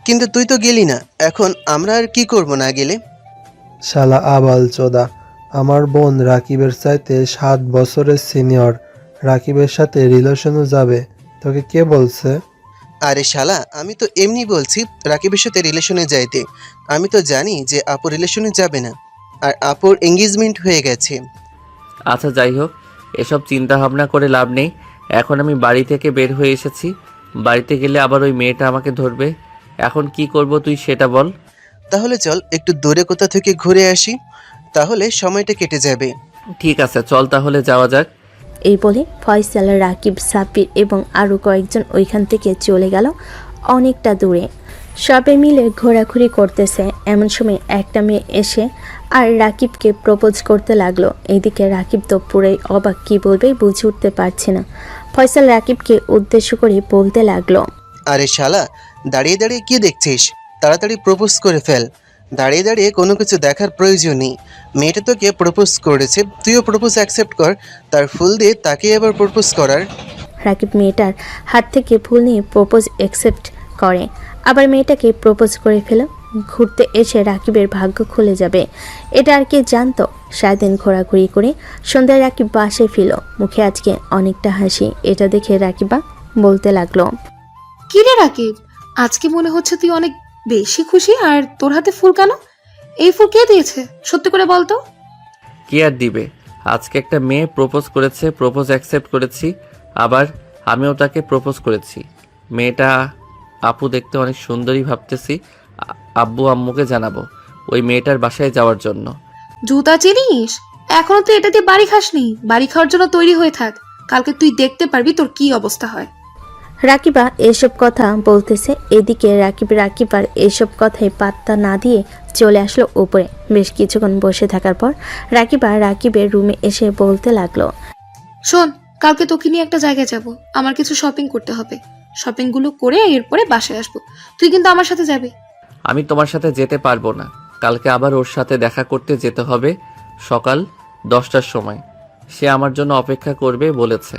Speaker 7: কিন্তু তুই তো গেলি না। এখন আমরা আর কি করব না গেলে?
Speaker 6: শালা আবাল চোদা, আমার বোন রাকিবের চাইতে 7 বছরের সিনিয়র, রাকিবের সাথে রিলেশনও যাবে? তোকে কে বলছে?
Speaker 7: আরে শালা, আমি তো এমনি বলছি রাকিবের সাথে রিলেশনে যাইতে। আমি তো জানি যে আপু রিলেশনে যাবে না, আর আপুর এঙ্গেজমেন্ট হয়ে গেছে।
Speaker 1: আচ্ছা যাই হোক, এসব চিন্তা ভাবনা করে লাভ নেই। এখন আমি বাড়ি থেকে বের হয়ে এসেছি, বাড়িতে গেলে আবার ওই মেয়েটা আমাকে ধরবে। এখন কি করব তুই সেটা বল।
Speaker 7: তাহলে চল একটু দূরে কোথা থেকে ঘুরে আসি, তাহলে সময়টা কেটে যাবে।
Speaker 1: ঠিক আছে, চল তাহলে যাওয়া যাক।
Speaker 3: এই বলে ফয়সাল, রাকিব, সাব্বির এবং আরও কয়েকজন ওইখান থেকে চলে গেল অনেকটা দূরে। সবে মিলে ঘোরাঘুরি করতেছে, এমন সময় একটা মেয়ে এসে আর রাকিবকে প্রপোজ করতে লাগলো। এইদিকে রাকিব তো পুরাই অবাক, কী বলবে বুঝে উঠতে পারছে না। ফয়সাল রাকিবকে উদ্দেশ্য করে বলতে লাগলো,
Speaker 7: আরে শালা, দাঁড়িয়ে দাঁড়িয়ে কি দেখছিস? তাড়াতাড়ি প্রপোজ করে ফেল। দাঁড়িয়ে দাঁড়িয়ে কোনো কিছু দেখার প্রয়োজন নেই। মেয়েটা তোকে প্রপোজ করেছে, তুইও প্রপোজ অ্যাকসেপ্ট কর। তার ফুল দিয়ে তাকে আবার প্রপোজ করার।
Speaker 3: রাকিব মেয়েটার হাত থেকে ফুল নিয়ে প্রপোজ অ্যাকসেপ্ট করে, আবার মেয়েটাকে প্রপোজ করে ফেল। ঘুরতে এসে রাকিবের ভাগ্য খুলে যাবে, এটা আর কে জানতো। সারাদিন ঘোরাঘুরি করে সন্ধ্যায় রাকিব বাসায় ফিরল, মুখে আজকে অনেকটা হাসি। এটা দেখে রাকিবা বলতে লাগলো,
Speaker 2: কি রে রাকিব, আজকে মনে হচ্ছে তুই অনেক বেশি খুশি। আর তোর হাতে ফুল কেন? এই ফুল কে দিয়েছে সত্যি করে বলতো?
Speaker 1: কি আর দিবে, আজকে একটা মেয়ে প্রপোজ করেছে, প্রপোজ অ্যাকসেপ্ট করেছি, আবার আমিও তাকে প্রপোজ করেছি। মেয়েটা আপু দেখতে অনেক সুন্দরী, ভাবতেছি আব্বু আম্মুকে জানাবো ওই মেয়েটার বাসায় যাওয়ার জন্য।
Speaker 2: জুতা চিনিস? এখনো তো এটা দিয়ে বাড়ি খাসনি, বাড়ি খাওয়ার জন্য তৈরি হয়ে থাক। কালকে তুই দেখতে পারবি তোর কি অবস্থা হয়।
Speaker 3: রাকিবা এসব কথা বলতেছে, এদিকে রাকিবার এসব কথায় পাত্তা না দিয়ে চলে আসলো উপরে। বেশ কিছুক্ষণ বসে থাকার পর রাকিবের রুমে এসে বলতে লাগলো,
Speaker 2: শোন, কালকে তোকে নিয়ে একটা জায়গায় যাব, আমার কিছু শপিং করতে হবে। শপিংগুলো করে এরপরে বাসায় আসবো, তুই কিন্তু আমার সাথে যাবি।
Speaker 1: আমি তোমার সাথে যেতে পারবো না, কালকে আবার ওর সাথে দেখা করতে যেতে হবে সকাল 10টার সময়। সে আমার জন্য অপেক্ষা করবে বলেছে।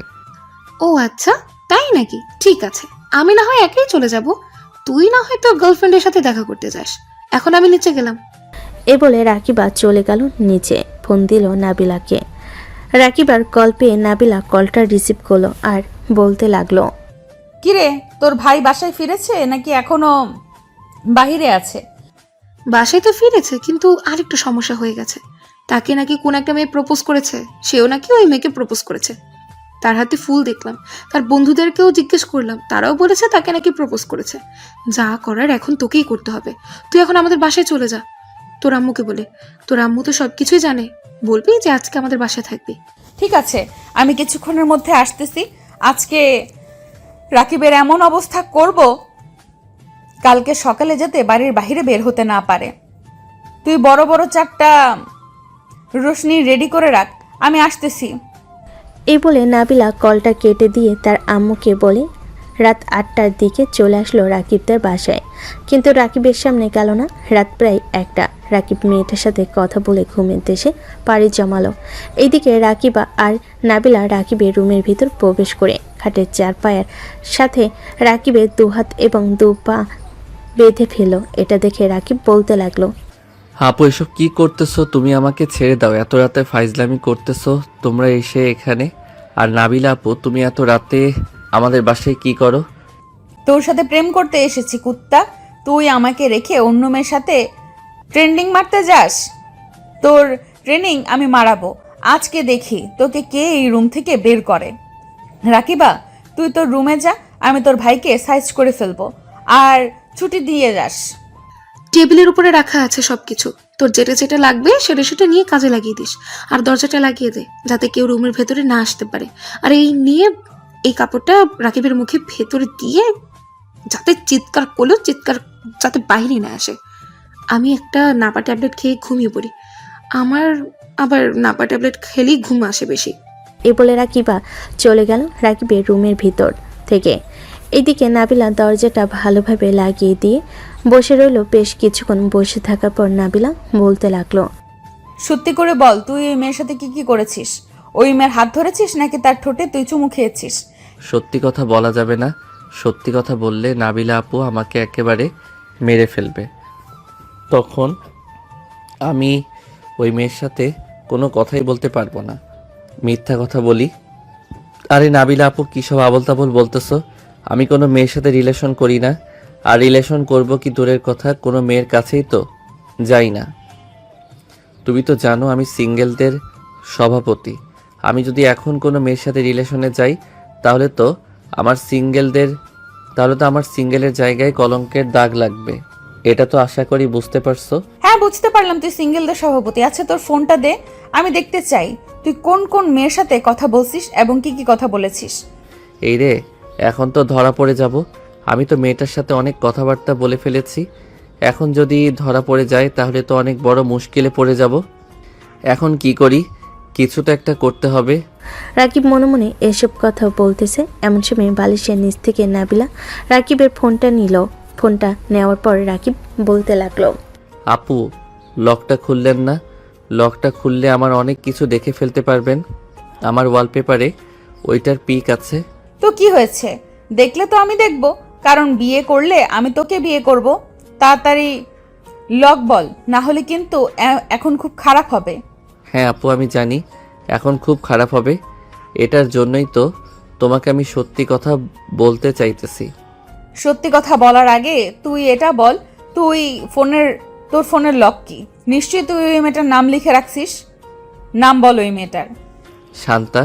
Speaker 2: ও আচ্ছা, তাই নাকি? ঠিক আছে, আমি না হয় একাই চলে যাব, তুই না হয় তোর গার্লফ্রেন্ডের সাথে দেখা করতে যাস। এখন আমি নিচে গেলাম।
Speaker 3: এ বলে রাকিবা চলে গেল নিচে। ফোন দিল নাবিলাকে। রাকিবার কল পেয়ে নাবিলা কলটা রিসিভ করলো আর বলতে লাগলো,
Speaker 9: কিরে, তোর ভাই বাসায় ফিরেছে নাকি এখনো বাহিরে আছে?
Speaker 2: বাসায় তো ফিরেছে, কিন্তু আরেকটু সমস্যা হয়ে গেছে। তাকে নাকি কোন একটা মেয়ে প্রপোজ করেছে, সেও নাকি ওই মেয়েকে প্রপোজ করেছে। তার হাতে ফুল দেখলাম, তার বন্ধুদেরকেও জিজ্ঞেস করলাম, তারাও বলেছে তাকে নাকি প্রপোজ করেছে। যা করার এখন তোকেই করতে হবে। তুই এখন আমাদের বাসায় চলে যা তোর আম্মুকে বলে। তোর আম্মু তো সব কিছুই জানে, বলবি যে আজকে আমাদের বাসায় থাকবি।
Speaker 9: ঠিক আছে, আমি কিছুক্ষণের মধ্যে আসতেছি। আজকে রাকিবের এমন অবস্থা করব কালকে সকালে যাতে বাড়ির বাইরে বের হতে না পারে। তুই বড় বড় 4টা রোশনি রেডি করে রাখ, আমি আসতেছি।
Speaker 3: এই বলে নাবিলা কলটা কেটে দিয়ে তার আম্মুকে বলে রাত 8টার দিকে চলে আসলো রাকিবদের বাসায়। কিন্তু রাকিবের সামনে গেল না। রাত প্রায় 1টা। রাকিব মেয়েটার সাথে কথা বলে ঘুমের দেশে পাড়ি জমালো। এইদিকে রাকিবা আর নাবিলা রাকিবের রুমের ভিতর প্রবেশ করে খাটের 4 পায়ের সাথে রাকিবের 2 হাত এবং 2 পা বেঁধে ফেলল। এটা দেখে রাকিব বলতে লাগলো,
Speaker 1: আপু এসব কি করতেছো? তুমি আমাকে ছেড়ে দাও, এত রাতে ফাইজলামি করতেছো তোমরা এসে এখানে। আর নাবিলা আপু, তুমি এত রাতে আমাদের বাসায় কি করো?
Speaker 9: তোর সাথে প্রেম করতে এসেছি কুত্তা। তুই আমাকে রেখে অন্য মেয়ের সাথে ট্রেন্ডিং মারতে যাস? তোর ট্রেনিং আমি মারাবো। আজকে দেখি তোকে কে এই রুম থেকে বের করে। রাকিবা, তুই তোর রুমে যা, আমি তোর ভাইকে সাইজ করে ফেলবো। আর ছুটি দিয়ে যাস।
Speaker 2: টেবিলের উপরে রাখা আছে সবকিছু, তোর যেটা যেটা লাগবে সেটা সেটা নিয়ে কাজে লাগিয়ে দিস। আর দরজাটা লাগিয়ে দে, যাতে কেউ রুমের ভেতরে না আসতে পারে। আর এই নিয়ে এই কাপড়টা রাকিবের মুখে ভেতরে দিয়ে যাতে চিৎকার করলেও চিৎকার যাতে বাইরে না আসে। আমি একটা নাপা ট্যাবলেট খেয়ে ঘুমিয়ে পড়ি, আমার আবার নাপা ট্যাবলেট খেলেই ঘুম আসে বেশি।
Speaker 3: এ বলে রাকিবা চলে গেল রাকিবের রুমের ভিতর থেকে। এদিকে নাবিলা দরজাটা ভালোভাবে লাগিয়ে দিয়ে বসে রইল। বেশ কিছুক্ষণ বসে থাকার পর নাবিলা বলতে লাগলো,
Speaker 9: সত্যি করে বল, তুই ওই মেয়ের সাথে কি কি করেছিস? ওই মেয়ের হাত ধরেছিস নাকি তার ঠোঁটে তুই চুমু খেয়েছিস?
Speaker 1: সত্যি কথা বলা যাবে না, সত্যি কথা বললে নাবিলা আপু আমাকে একেবারে মেরে ফেলবে। তখন আমি ওই মেয়ের সাথে কোনো কথাই বলতে পারবো না। মিথ্যা কথা বলি? আরে নাবিলা আপু, কী সব আবল তাবল বলতেছো? আমি কোনো মেয়ের সাথে রিলেশন করি না, আর রিলেশন করব কি দূরের কথা, কোনো মেয়ের কাছেই তো যাই না। তুমি তো জানো আমি সিঙ্গেলদের সভাপতি। আমি যদি এখন কোনো মেয়ের সাথে রিলেশনে যাই তাহলে তো আমার সিঙ্গেলের জায়গায় কলঙ্কের দাগ লাগবে। এটা তো আশা করি বুঝতে পারছো।
Speaker 9: হ্যাঁ, বুঝতে পারলাম তুই সিঙ্গেলদের সভাপতি। আচ্ছা, তোর ফোনটা দে, আমি দেখতে চাই তুই কোন কোন মেয়ের সাথে কথা বলছিস এবং কি কি কথা বলেছিস।
Speaker 1: এই রে, এখন তো ধরা পড়ে যাব। আমি তো মেয়েটার সাথে অনেক কথাবার্তা বলে ফেলেছি। এখন যদি ধরা পড়ে যায় তাহলে তো অনেক বড় মুশকিলে পড়ে যাব। এখন কি করি? কিছু তো একটা করতে হবে।
Speaker 3: রাকিব মনে মনে এসব কথা বলতেছে। এমন সময় বালিশের নিচ থেকে নাবিলা রাকিবের ফোনটা নিল। ফোনটা নেওয়ার পর রাকিব বলতে লাগলো,
Speaker 1: আপু, লকটা খুললেন না? লকটা খুললে আমার অনেক কিছু দেখে ফেলতে পারবেন। আমার ওয়ালপেপারে ওইটার পিক আছে।
Speaker 9: তো কি হয়েছে? দেখলে তো আমি দেখব, কারণ বিয়ে করলে আমি তোকে বিয়ে করব। তাড়াতাড়ি লক বল, না হলে কিন্তু এখন খুব খারাপ হবে।
Speaker 1: হ্যাঁ আপু, আমি জানি এখন খুব খারাপ হবে। এটার জন্যই তো তোমাকে আমি সত্যি কথা বলতে চাইতেছি।
Speaker 9: সত্যি কথা বলার আগে তুই এটা বল, তোর ফোনের লক কি? নিশ্চয়ই তুই ওই মেয়েটার নাম লিখে রাখছিস। নাম বল ওই মেয়েটার।
Speaker 1: শান্তা।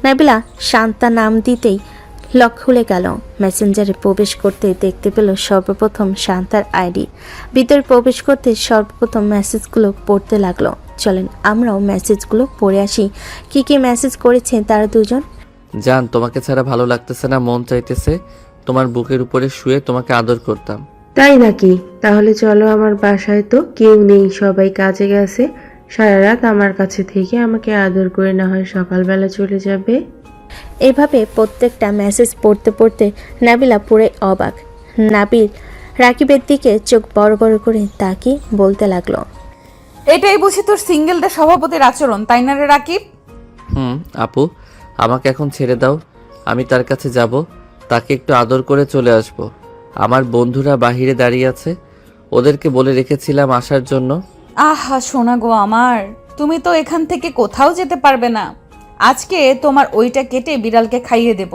Speaker 3: নাবিলা শান্তা নাম দিতেই লক খুলে গেল। মেসেঞ্জারে প্রবেশ করতে দেখতে পেল সর্বপ্রথম শান্তার আইডি। ভিতরে প্রবেশ করতে সর্বপ্রথম মেসেজগুলো পড়তে লাগলো। চলেন আমরাও মেসেজগুলো পড়ে আসি কি কি মেসেজ করেছে তারা দুজন।
Speaker 1: জান, তোমাকে ছাড়া ভালো লাগতেছে না, মন চাইতেছে তোমার বুকের উপরে শুয়ে তোমাকে আদর করতাম।
Speaker 10: তাই নাকি? তাহলে চলো আমার বাসায়, তো কেউ নেই, সবাই কাজে গেছে। সারা রাত আমার কাছে থেকে আমাকে আদর করে না হয় সকালবেলা চলে যাবে।
Speaker 3: এভাবে প্রত্যেকটা মেসেজ পড়তে পড়তে নাবিলা পুরো অবাক। নাবিল রাকিবের দিকে চোখ বড় বড় করে তাকিয়ে বলতে লাগলো,
Speaker 9: এটাই বুঝি তোর সিঙ্গেলদের সভাপতির আচরণ, তাই না রে রাকিব?
Speaker 1: আপু, আমাকে এখন ছেড়ে দাও, আমি তার কাছে যাব, তাকে একটু আদর করে চলে আসব। আমার বন্ধুরা বাহিরে দাঁড়িয়ে আছে, ওদেরকে বলে রেখেছিলাম আসার জন্য।
Speaker 9: আহা সোনা গো আমার, তুমি তো এখান থেকে কোথাও যেতে পারবে না। আজকে তোমার ওইটা কেটে বিড়ালকে খাইয়ে দেব।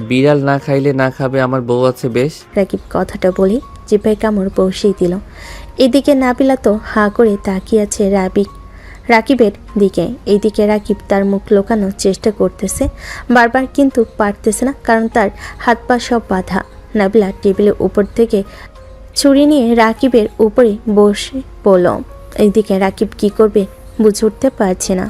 Speaker 1: বিড়াল না খাইলে না খাবে, আমার বউ আছে বেশ।
Speaker 3: রাকিব কথাটা বলি জিভে কামড় বসিয়ে দিল। এদিকে নাবিলা তো হাঁ করে তাকিয়ে আছে রাকিবের দিকে। এইদিকে রাকিব তার মুখ লুকানোর চেষ্টা করতেছে বারবার, কিন্তু পারতেছে না, কারণ তার হাত পা সব বাঁধা। নাবিলা টেবিলের উপর থেকে ছুরি নিয়ে রাকিবের উপরে বসে পড়ল। এইদিকে রাকিব কি করবে বুঝে উঠতে পারছে না,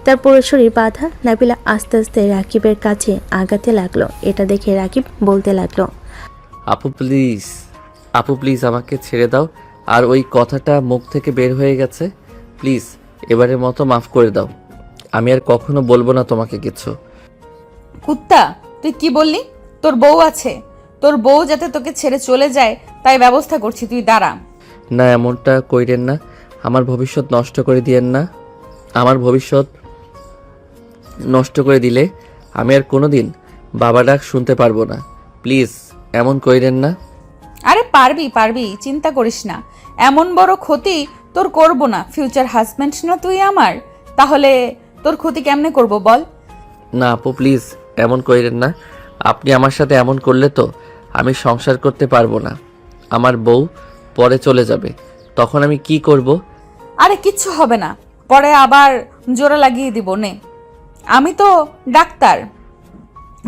Speaker 3: তার পুরো শরীর বাঁধা। নাবিলা আস্তে আস্তে রাকিবের কাছে আগাতে লাগলো। এটা দেখে রাকিব বলতে লাগলো,
Speaker 1: আপু প্লিজ আমাকে ছেড়ে দাও। আর ওই কথাটা মুখ থেকে বের হয়ে গেছে, প্লিজ এবারের মতো মাফ করে দাও। আমি আর কখনো বলবো না তোমাকে কিছু।
Speaker 9: কুত্তা, তুই কি বললি? তোর বউ আছে, তোর বউ যাতে তোকে ছেড়ে চলে যায় তাই ব্যবস্থা করছি, তুই দাঁড়া।
Speaker 1: না, এমনটা কইরেন না, আমার ভবিষ্যৎ নষ্ট করে দিয়েন না। আমার ভবিষ্যৎ নষ্ট করে দিলে আমি আর কোনোদিন বাবা ডাক শুনতে পারবো না। প্লিজ এমন কইরেন না।
Speaker 9: আরে পারবি, চিন্তা করিস না, এমন বড় ক্ষতি তোর করব না। ফিউচার হাজব্যান্ড না তুই আমার, তাহলে তোর ক্ষতি কেমনে করব বল?
Speaker 1: না আপু প্লিজ এমন কইরেন না। আপনি আমার সাথে এমন করলে তো আমি সংসার করতে পারবো না। আমার বউ পরে চলে যাবে, তখন আমি কি করব?
Speaker 9: আরে কিচ্ছু হবে না, পরে আবার জোড়া লাগিয়ে দিব নে। আমি তো ডাক্তার,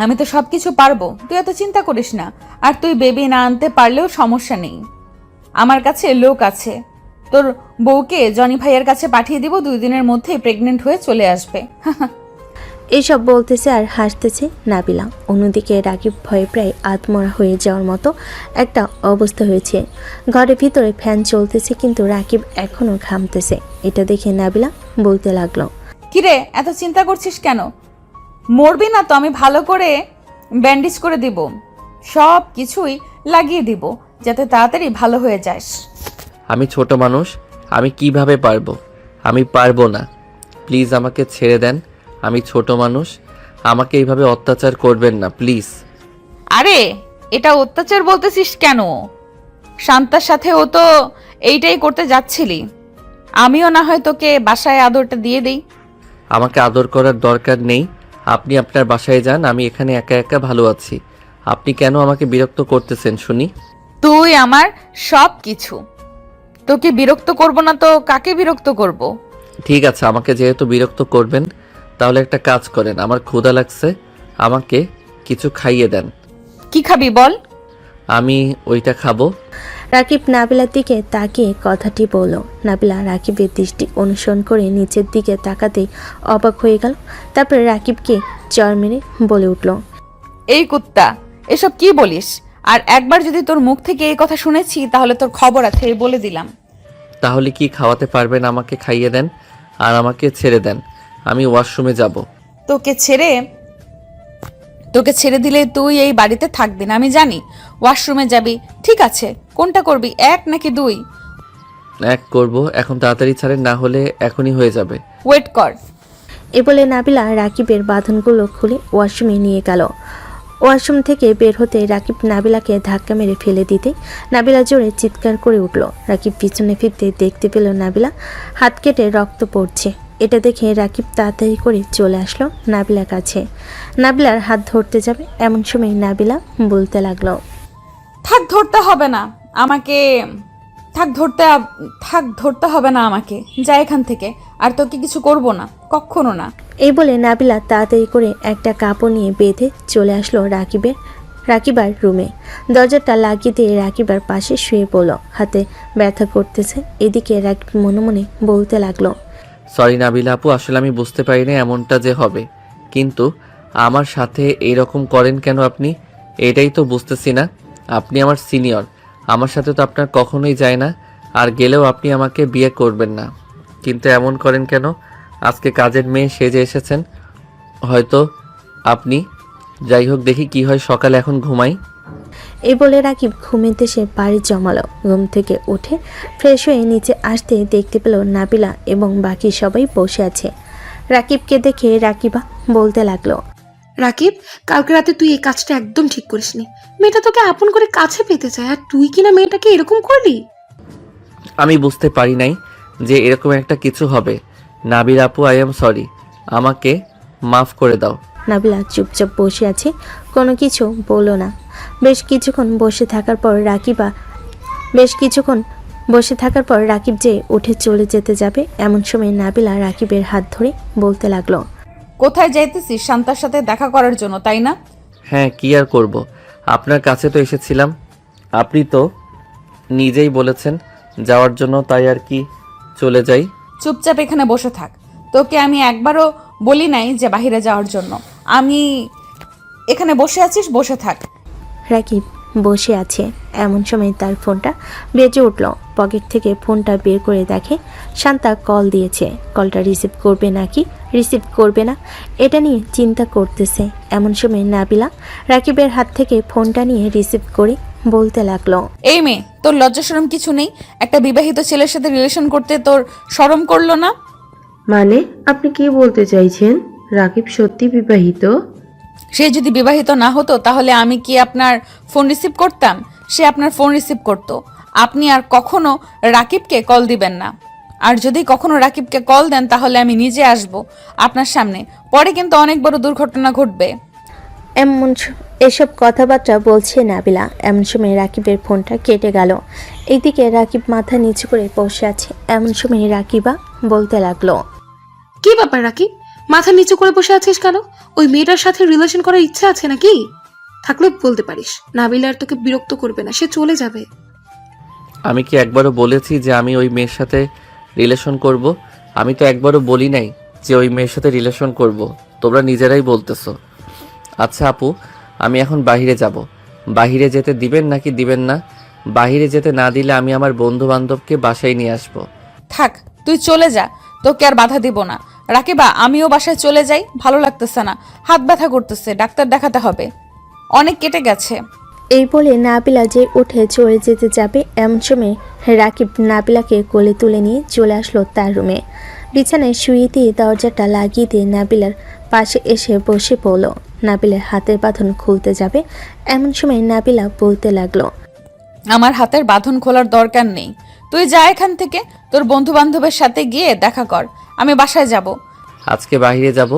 Speaker 9: আমি তো সব কিছু পারবো, তুই এত চিন্তা করিস না। আর তুই বেবি না আনতে পারলেও সমস্যা নেই, আমার কাছে লোক আছে। তোর বউকে জনি ভাইয়ের কাছে পাঠিয়ে দিব, 2 দিনের মধ্যেই প্রেগনেন্ট হয়ে চলে আসবে।
Speaker 3: এইসব বলতেছে আর হাসতেছে নাবিলা। অন্যদিকে রাকিব ভয়ে প্রায় আত্মরা হয়ে যাওয়ার মতো একটা অবস্থা হয়েছে। ঘরের ভিতরে ফ্যান চলতেছে, কিন্তু রাকিব এখনো ঘামতেছে। এটা দেখে নাবিলা বলতে লাগলো,
Speaker 9: কিরে এত চিন্তা করছিস কেন? মরবি না তো, আমি ভালো করে ব্যান্ডেজ করে দিব, সব কিছুই লাগিয়ে দিব যাতে তাড়াতাড়ি ভালো হয়ে যাস।
Speaker 1: আমি ছোট মানুষ, আমি কিভাবে পারবো? আমি পারবো না। প্লিজ আমাকে ছেড়ে দেন, আমি ছোট মানুষ, আমাকে এইভাবে অত্যাচার করবেন না প্লিজ।
Speaker 9: আরে এটা অত্যাচার বলতেছিস কেন? শান্তার সাথে ও তো এইটাই করতে যাচ্ছিলি, আমিও না হয় তোকে বাসায় আদরটা দিয়ে দেই।
Speaker 1: আমাকে আদর করার দরকার নেই, আপনি আপনার বাসায় যান, আমি এখানে একা একা ভালো আছি। আপনি কেন আমাকে বিরক্ত করতেছেন শুনি?
Speaker 9: তুই আমার সব কিছু, তোকে বিরক্ত করব না তো কাকে বিরক্ত করব?
Speaker 1: ঠিক আছে, আমাকে যেহেতু বিরক্ত করবেন, তাহলে একটা কাজ করেন, আমার ক্ষুধা লাগছে, আমাকে কিছু খাইয়ে দেন।
Speaker 9: কি খাবি বল?
Speaker 1: আমি ওইটা খাবো।
Speaker 3: রাকিব নাবিলার দিকে তাকিয়ে কথাটি বলল। নাবিলা রাকিবের দৃষ্টি অনুসরণ করে নিচের দিকে তাকাতেই অবাক হয়ে গেল। তারপরে রাকিবকে চর মেরে বলে উঠল,
Speaker 9: এই কুত্তা, এসব কি বলিস? আর একবার যদি তোর মুখ থেকে এই কথা শুনেছি তাহলে তোর খবর আছে, এই বলে দিলাম।
Speaker 1: তাহলে কি খাওয়াতে পারবেন? আমাকে খাইয়ে দেন আর আমাকে ছেড়ে দেন, আমি ওয়াশরুমে যাব।
Speaker 9: তোকে ছেড়ে দিলে তুই এই বাড়িতে থাকবি না, আমি জানি। ওয়াশরুমে যাবি, ঠিক আছে, কোনটা করবি, 1 নাকি 2?
Speaker 1: 1 করব। এখন তাড়াতাড়ি ছাড়েন, না হলে এখনই হয়ে যাবে।
Speaker 9: ওয়েট কর।
Speaker 3: এ বলে নাবিলা রাকিবের বাঁধনগুলো খুলে ওয়াশরুমে নিয়ে গেল। ওয়াশরুম থেকে বের হতে রাকিব নাবিলাকে ধাক্কা মেরে ফেলে দিতে নাবিলা জোরে চিৎকার করে উঠল। রাকিব পিছনে ফিরতে দেখতে পেল নাবিলা হাত কেটে রক্ত পড়ছে। এটা দেখে রাকিব তাড়াতাড়ি করে চলে আসলো নাবিলার কাছে। নাবিলার হাত ধরতে যাবে, এমন সময় নাবিলা বলতে লাগলো,
Speaker 9: থাক ধরতে হবে না আমাকে, থাক ধরতে হবে না আমাকে, যা এখান থেকে, আর তোকে কিছু করব না, কখনো না।
Speaker 3: এই বলে নাবিলা তাড়াতাড়ি করে একটা কাপড় নিয়ে বেঁধে চলে আসলো রাকিবার রুমে। দরজাটা লাগিয়ে দিয়ে রাকিবার পাশে শুয়ে পড়ল। হাতে ব্যথা করতেছে। এদিকে রাকিব মনে মনে বলতে লাগলো,
Speaker 1: সরি নাবিলা আপু, আসলে আমি বুঝতে পারি না এমনটা যে হবে। কিন্তু আমার সাথে এইরকম করেন কেন আপনি? এটাই তো বুঝতেছি না। আপনি আমার সিনিয়র, আমার সাথে তো আপনার কখনোই যায় না, আর গেলেও আপনি আমাকে বিয়ে করবেন না। কিন্তু এমন করেন কেন? আজকে কাজের মেয়ে সেজে এসেছেন হয়তো আপনি। যাই হোক, দেখি কি হয় সকালে, এখন ঘুমাই।
Speaker 3: এই বলে রাকিব ঘুমের দেশে বাড়ি জমালো। ঘুম থেকে উঠে ফ্রেশ হয়ে নিচে আসতে দেখতে পেল নাবিলা এবং বাকি সবাই বসে আছে। রাকিবকে দেখে রাকিবা বলতে লাগলো,
Speaker 2: রাকিব, কালকে রাতে তুই এই কাজটা একদম ঠিক করিসনি। মেয়েটা তোকে আপন করে কাছে পেতে চায়, আর তুই কিনা মেয়েটাকে এরকম করলি।
Speaker 1: আমি বুঝতে পারি নাই যে এরকম একটা কিছু হবে। নাবিল আপু, আই এম সরি, আমাকে মাফ করে দাও।
Speaker 3: নাবিলা চুপচাপ বসে আছে, কোনো কিছু বলল না। বেশ কিছুক্ষণ বসে থাকার পর রাকিব যে উঠে চলে যেতে যাবে, এমন সময় নাবিলা রাকিবের হাত ধরে বলতে লাগলো,
Speaker 9: কোথায় যাইতেছিস? শান্তার সাথে দেখা করার জন্য, তাই না?
Speaker 1: হ্যাঁ, কি আর করব, আপনার কাছে তো এসেছিলাম। আপনি তো নিজেই বলেছেন যাওয়ার জন্য, তাই আর কি চলে যাই।
Speaker 9: চুপচাপ এখানে বসে থাক। তোকে আমি একবারও বলি নাই যে বাইরে যাওয়ার জন্য। আমি এখানে বসে আছিস, বসে থাক।
Speaker 3: রাকিব বসে আছে, এমন সময় তার ফোনটা বেজে উঠল। পকেট থেকে ফোনটা বের করে দেখে শান্তা কল দিয়েছে। কলটা রিসিভ করবে নাকি রিসিভ করবে না, এটা নিয়ে চিন্তা করতেছে। এমন সময় নাবিলা রাকিবের হাত থেকে ফোনটা নিয়ে রিসিভ করে বলতে লাগলো,
Speaker 9: এই মেয়ে, তোর লজ্জা শরম কিছু নেই? একটা বিবাহিত ছেলের সাথে রিলেশন করতে তোর শরম করলো না?
Speaker 10: মানে আপনি কি বলতে চাইছেন? রাকিব সত্যি বিবাহিত?
Speaker 9: সে যদি বিবাহিত না হতো তাহলে আমি কি আপনার ফোন রিসিভ করতাম? সে আপনার ফোন রিসিভ করতো। আপনি আর কখনো রাকিবকে কল দিবেন না। আর যদি কখনো রাকিবকে কল দেন তাহলে আমি নিজে আসব আপনার সামনে। পরে কিন্তু অনেক বড় দুর্ঘটনা ঘটবে।
Speaker 3: এসব কথাবার্তা বলছে নাবিলা। এমন সময় রাকিবের ফোনটা কেটে গেল। এইদিকে রাকিব মাথা নিচু করে বসে আছে। এমন সময় রাকিবা বলতে লাগলো,
Speaker 2: কি ব্যাপার রাকিব, মাথা নিচু করে বসে আছিস কেন? ওই মেয়েটার সাথে রিলেশন করার ইচ্ছা আছে নাকি? থাকলে বলতে পারিস, নাবিলা আর তোকে বিরক্ত করবে না, সে চলে যাবে।
Speaker 1: আমি কি একবারও বলেছি যে আমি ওই মেয়ের সাথে রিলেশন করব? আমি তো একবারও বলি নাই যে ওই মেয়ের সাথে রিলেশন করব। তোমরা নিজেরাই বলতেছো। আচ্ছা আপু, আমি এখন বাইরে যাব। বাইরে যেতে দিবেন নাকি দিবেন না? বাইরে যেতে না দিলে আমি আমার বন্ধু বান্ধবকে বাসায় নিয়ে আসবো।
Speaker 9: থাক, তুই চলে যা, তোকে আর বাধা দিব না। রাকিবা, আমিও বাসায় চলে যাই, ভালো লাগতেছে না, হাত ব্যথা করতেছে, ডাক্তার দেখাতে হবে, অনেক কেটে গেছে।
Speaker 3: এই বলে নাবিলা যে উঠে চলে যেতে যাবে, এমন সময় রাকিব নাবিলাকে কোলে তুলে নিয়ে চলে আসলো তার রুমে। বিছানায় শুয়ে দিয়ে দরজাটা লাগিয়ে দিয়ে নাবিলার পাশে এসে বসে পড়ল। নাবিলার হাতের বাঁধন খুলতে যাবে, এমন সময় নাবিলা বলতে লাগলো,
Speaker 9: আমার হাতের বাঁধন খোলার দরকার নেই, তুই যা এখান থেকে, তোর বন্ধু বান্ধবের সাথে গিয়ে দেখা কর, আমি বাসায় যাব।
Speaker 1: আজকে বাইরে যাব।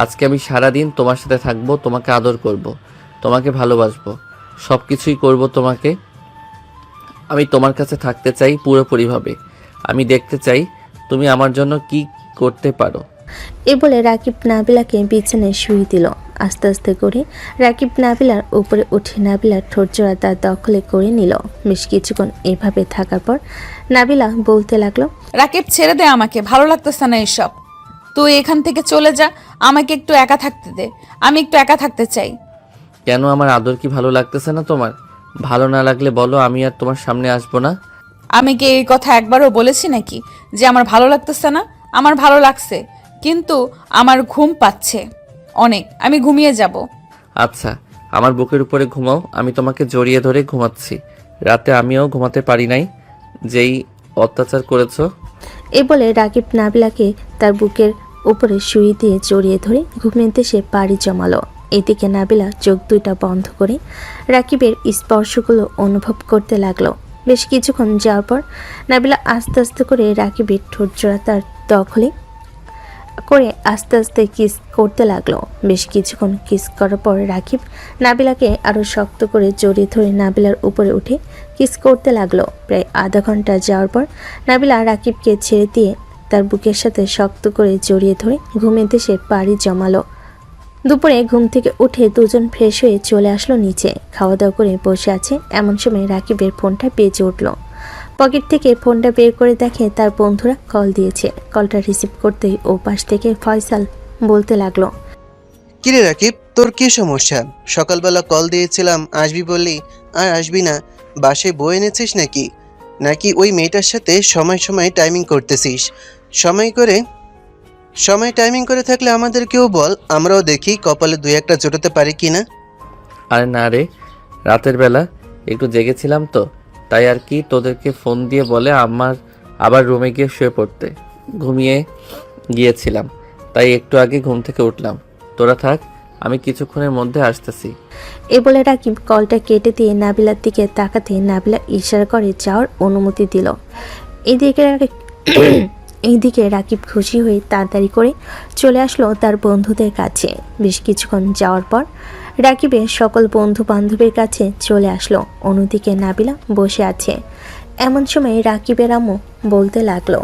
Speaker 1: আজকে আমি সারাদিন তোমার সাথে থাকবো, তোমাকে আদর করব, তোমাকে ভালোবাসবো, সব কিছুই করবো তোমাকে। আমি তোমার কাছে থাকতে চাই পুরোপুরিভাবে। আমি দেখতে চাই তুমি আমার জন্য কি করতে পারো।
Speaker 3: এ বলে রাকিব নাবিলাকে বিছানায় শুয়ে দিল। আস্তে আস্তে করে রাকিব নাবিলার উপরে উঠে নাবিলার ঠোঁটজোড়া তার দখলে করে নিল। বেশ কিছুক্ষণ এভাবে থাকার পর নাবিলা বলতে লাগলো,
Speaker 9: রাকিব, ছেড়ে দে আমাকে, ভালো লাগতেছে না এসব। তুই এখান থেকে চলে যা, আমাকে একটু একা থাকতে দে, আমি একটু একা থাকতে চাই।
Speaker 1: কেন, আমার আদর কি ভালো লাগতেছে না তোমার? ভালো না লাগলে বলো, আমি আর তোমার সামনে আসবো না।
Speaker 9: আমি কি এই কথা একবারও বলেছি নাকি যে আমার ভালো লাগতেছে না? আমার ভালো লাগছে, কিন্তু আমার ঘুম পাচ্ছে অনেক, আমি ঘুমিয়ে যাব।
Speaker 1: আচ্ছা, আমার বুকের উপরে ঘুমাও, আমি তোমাকে জড়িয়ে ধরে ঘুমাচ্ছি। রাতে আমিও ঘুমাতে পারি নাই, যেই অত্যাচার করেছো।
Speaker 3: এ বলে রাকিব নাবিলাকে তার বুকের উপরে শুয়ে দিয়ে জড়িয়ে ধরে ঘুমিয়ে সে পাড়ি জমালো। এদিকে নাবিলা চোখ দুইটা বন্ধ করে রাকিবের স্পর্শগুলো অনুভব করতে লাগলো। বেশ কিছুক্ষণ যাওয়ার পর নাবিলা আস্তে আস্তে করে রাকিবের ঠোঁটজোড়া তার দখলে করে আস্তে আস্তে কিস করতে লাগলো। বেশ কিছুক্ষণ কিস করার পর রাকিব নাবিলাকে আরও শক্ত করে জড়িয়ে ধরে নাবিলার উপরে উঠে কিস করতে লাগলো। প্রায় আধা ঘন্টা যাওয়ার পর নাবিলা রাকিবকে ছেড়ে দিয়ে তার বুকের সাথে শক্ত করে জড়িয়ে ধরে ঘুমিয়ে সে পাড়ি জমালো। দুপুরে ঘুম থেকে উঠে দুজন ফ্রেশ হয়ে চলে আসলো নিচে। খাওয়া দাওয়া করে বসে আছে, এমন সময় রাকিবের ফোনটা বেজে উঠল। পকেট থেকে ফোনটা বের করে দেখে তার বন্ধুরা কল দিয়েছে। কলটা রিসিভ করতেই ও পাশ থেকে ফয়সাল বলতে লাগলো,
Speaker 7: কিরে রাকিব, তোর কি সমস্যা? সকালবেলা কল দিয়েছিলাম আসবি বললি, আর আসবি না। বাসায় বই এনেছিস নাকি? নাকি ওই মেয়েটার সাথে সময় সময় টাইমিং করতেছিস? সময় টাইমিং করে থাকলে আমাদেরকেও বল, আমরাও দেখি কপালে দুই একটা জোটাতে পারি কি না।
Speaker 1: আরে না রে, রাতের বেলা একটু জেগেছিলাম তো, তাই আর কি তোদেরকে ফোন দিয়ে বলে আবার রুমে গিয়ে শুয়ে পড়তে। ঘুমিয়ে গিয়েছিলাম, তাই একটু আগে ঘুম থেকে উঠলাম। তোরা থাক, আমি কিছুক্ষণের মধ্যে আসতেছি।
Speaker 3: এ বলে রাকিব কলটা কেটে দিয়ে নাবিলার দিকে তাকাতে নাবিলা ইশারা করে যাওয়ার অনুমতি দিল। এইদিকে রাকিব খুশি হয়ে তাড়াতাড়ি করে চলে আসলো তার বন্ধুদের কাছে। বেশ কিছুক্ষণ যাওয়ার পর রাকিবের সকল বন্ধু বান্ধবের কাছে চলে আসলো। অন্যদিকে নাবিলা বসে আছে। এমন সময় রাকিবের আম্মু বলতে লাগলো,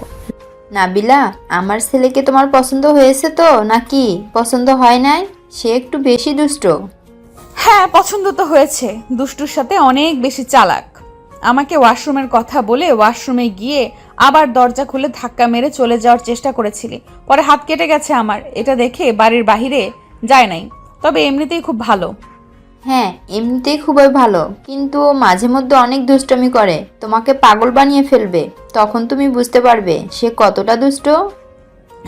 Speaker 4: নাবিলা, আমার ছেলেকে তোমার পছন্দ হয়েছে তো নাকি পছন্দ হয় নাই? সে একটু বেশি দুষ্ট।
Speaker 9: হ্যাঁ, পছন্দ তো হয়েছে। দুষ্টুর সাথে অনেক বেশি চালাক। আমাকে ওয়াশরুমের কথা বলে ওয়াশরুমে গিয়ে আবার দরজা খুলে ধাক্কা মেরে চলে যাওয়ার চেষ্টা করেছিলি, পরে হাত কেটে গেছে আমার। এটা দেখে বাড়ির বাহিরে যায় নাই, তবে এমনিতেই খুব ভালো।
Speaker 4: হ্যাঁ, এমনিতেই খুবই ভালো, কিন্তু ও মাঝে মধ্যে অনেক দুষ্টমি করে, তোমাকে পাগল বানিয়ে ফেলবে। তখন তুমি বুঝতে পারবে সে কতটা দুষ্ট।